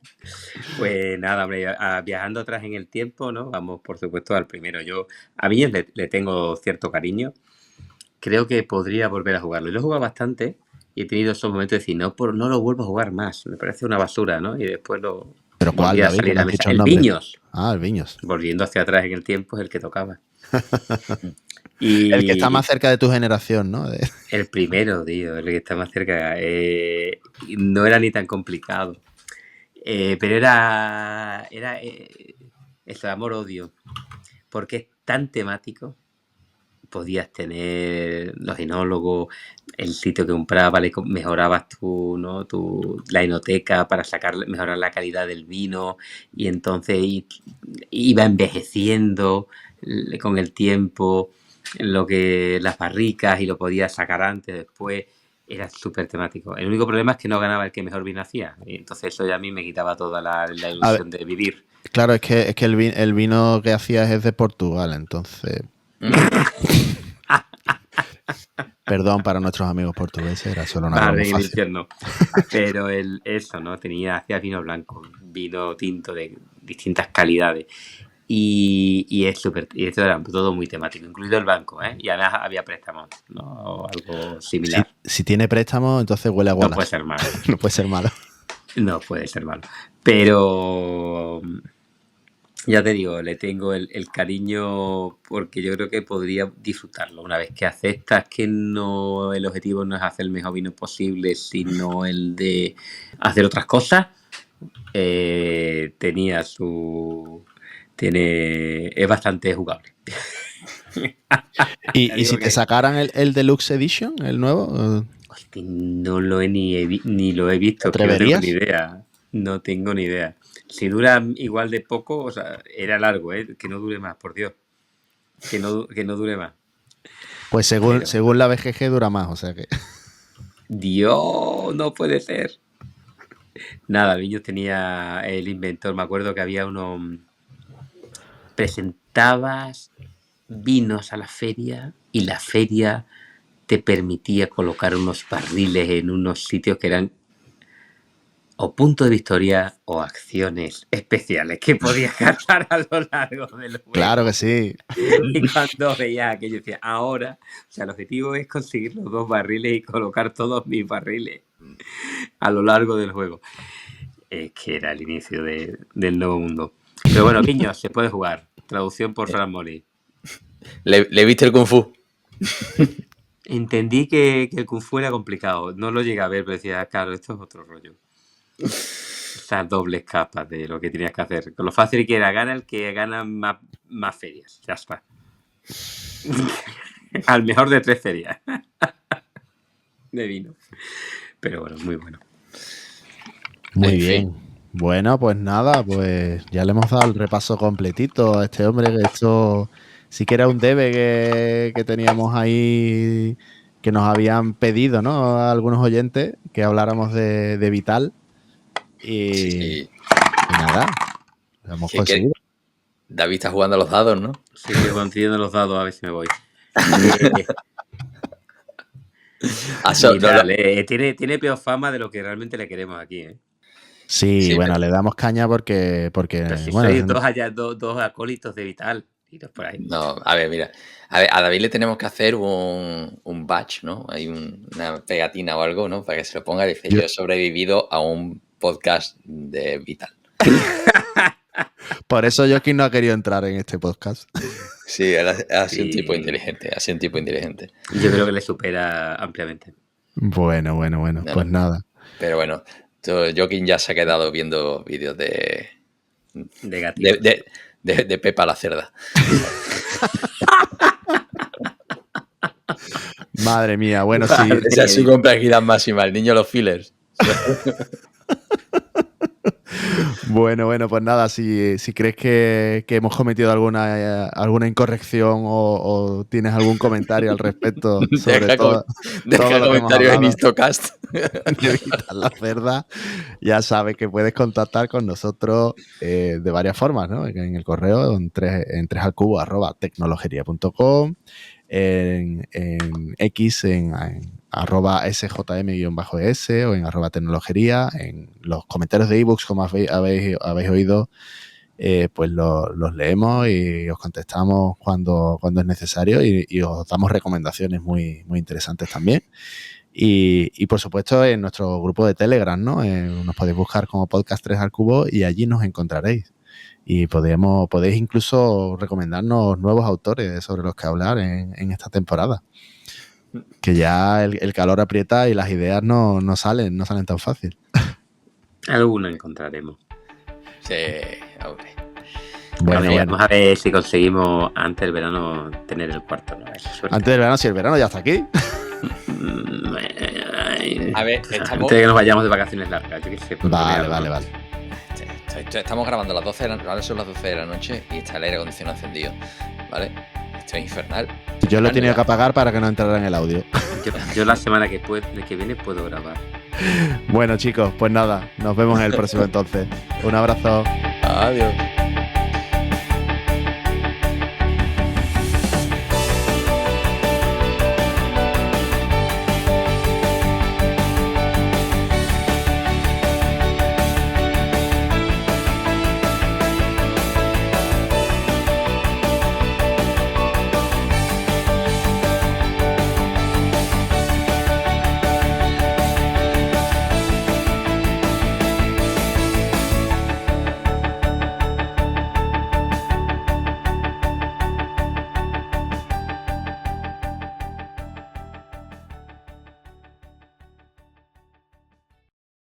Pues nada, hombre, viajando atrás en el tiempo, ¿no? Vamos, por supuesto, al primero. Yo a mí le tengo cierto cariño. Creo que podría volver a jugarlo. Y lo he jugado bastante y he tenido esos momentos de decir, no lo vuelvo a jugar más. Me parece una basura, ¿no? Y después lo... ¿Pero cuál, David? Salir a mesa. El Viños. Ah, el Viños. Volviendo hacia atrás en el tiempo es el que tocaba. El que está más cerca de tu generación, ¿no? El primero, tío, el que está más cerca. No era ni tan complicado. Pero era eso de amor-odio, porque es tan temático. Podías tener los enólogos, el sitio que comprabas, mejorabas la enoteca para mejorar la calidad del vino, y entonces iba envejeciendo con el tiempo las barricas, y lo podías sacar antes, después. Era súper temático. El único problema es que no ganaba el que mejor vino hacía, y entonces eso ya a mí me quitaba toda la ilusión de vivir. Claro, es que el vino que hacías es de Portugal, entonces... Perdón para nuestros amigos portugueses, era solo una broma fácil. No. Pero eso, ¿no? Hacía vino blanco, vino tinto de distintas calidades. Y esto era todo muy temático, incluido el banco, ¿eh? Y además había préstamos, ¿no? Algo similar. Si tiene préstamo, entonces huele a Wallace. No puede ser malo. No puede ser malo. No puede ser malo. Pero... ya te digo, le tengo el cariño, porque yo creo que podría disfrutarlo una vez que aceptas que el objetivo no es hacer el mejor vino posible, sino el de hacer otras cosas. Es bastante jugable. ¿Y si te sacaran el Deluxe Edition, el nuevo? Hostia, no lo he ni lo he visto. ¿Te atreverías? No tengo ni idea. Si dura igual de poco, o sea, era largo, que no dure más, por Dios. Que no dure más. Pues según la BGG dura más, o sea que... Dios, no puede ser. Nada, Viños tenía el inventor, me acuerdo que había presentabas vinos a la feria, y la feria te permitía colocar unos barriles en unos sitios que eran o punto de victoria o acciones especiales que podías gastar a lo largo del juego. Claro que sí. Y cuando veía aquello, decía, ahora, o sea, el objetivo es conseguir los 2 barriles y colocar todos mis barriles a lo largo del juego. Es que era el inicio del nuevo mundo. Pero bueno, niños, se puede jugar. Traducción por Fran Mori. ¿Le viste el Kung Fu? Entendí que el Kung Fu era complicado. No lo llegué a ver, pero decía, claro, esto es otro rollo. Esas dobles capas de lo que tenías que hacer. Con lo fácil que era, gana el que gana más ferias. Ya está. Al mejor de 3 ferias de vino. Pero bueno, muy bueno. Muy bien. Bueno, pues nada, pues ya le hemos dado el repaso completito a este hombre, que esto sí que era un debe que teníamos ahí, que nos habían pedido, ¿no? A algunos oyentes que habláramos de Vital. Y nada, lo hemos conseguido. David está jugando a los dados, ¿no? Sí, estoy consiguiendo los dados, a ver si me voy. Tiene peor fama de lo que realmente le queremos aquí, ¿eh? Sí, bueno, le damos caña porque si bueno, sois dos acólitos de Vital. Por ahí. No, a ver, mira. A David le tenemos que hacer un badge, ¿no? Hay una pegatina o algo, ¿no? Para que se lo ponga y dice, yo he sobrevivido a un podcast de Vital. Por eso Joaquín no ha querido entrar en este podcast. Sí, ha sido un tipo inteligente. Ha sido un tipo inteligente. Yo creo que le supera ampliamente. Bueno, pues nada. Pero bueno, Joaquín ya se ha quedado viendo vídeos de gatito. De Pepa la cerda. Madre mía, bueno, sí. Esa es su complejidad máxima, el niño de los fillers. Bueno, pues nada, si crees que hemos cometido alguna incorrección o tienes algún comentario al respecto sobre deja comentarios en Histocast de Vital la cerda, ya sabes que puedes contactar con nosotros de varias formas, ¿no? En el correo en 3alcubo@tecnologería.com, en X en @sjm_es o en @tecnologería, en los comentarios de ebooks, como habéis oído, pues los leemos y os contestamos cuando es necesario, y os damos recomendaciones muy, muy interesantes también. Y por supuesto en nuestro grupo de Telegram, ¿no? Nos podéis buscar como Podcast 3 al Cubo y allí nos encontraréis. Y podéis incluso recomendarnos nuevos autores sobre los que hablar en esta temporada. Que ya el calor aprieta y las ideas no salen tan fácil. Alguna encontraremos. Sí, hombre. Bueno. Vamos a ver si conseguimos antes del verano tener el cuarto, ¿no? Antes del verano, si el verano ya está aquí. A ver, antes de que nos vayamos de vacaciones largas, yo qué sé. Vale. Estamos grabando a las 12 ahora son las 12 de la noche y está el aire acondicionado encendido, ¿vale? Esto es infernal. Yo lo he tenido que apagar para que no entrara en el audio. Yo la semana que viene puedo grabar. Bueno, chicos, pues nada, nos vemos en el próximo entonces. Un abrazo. Adiós.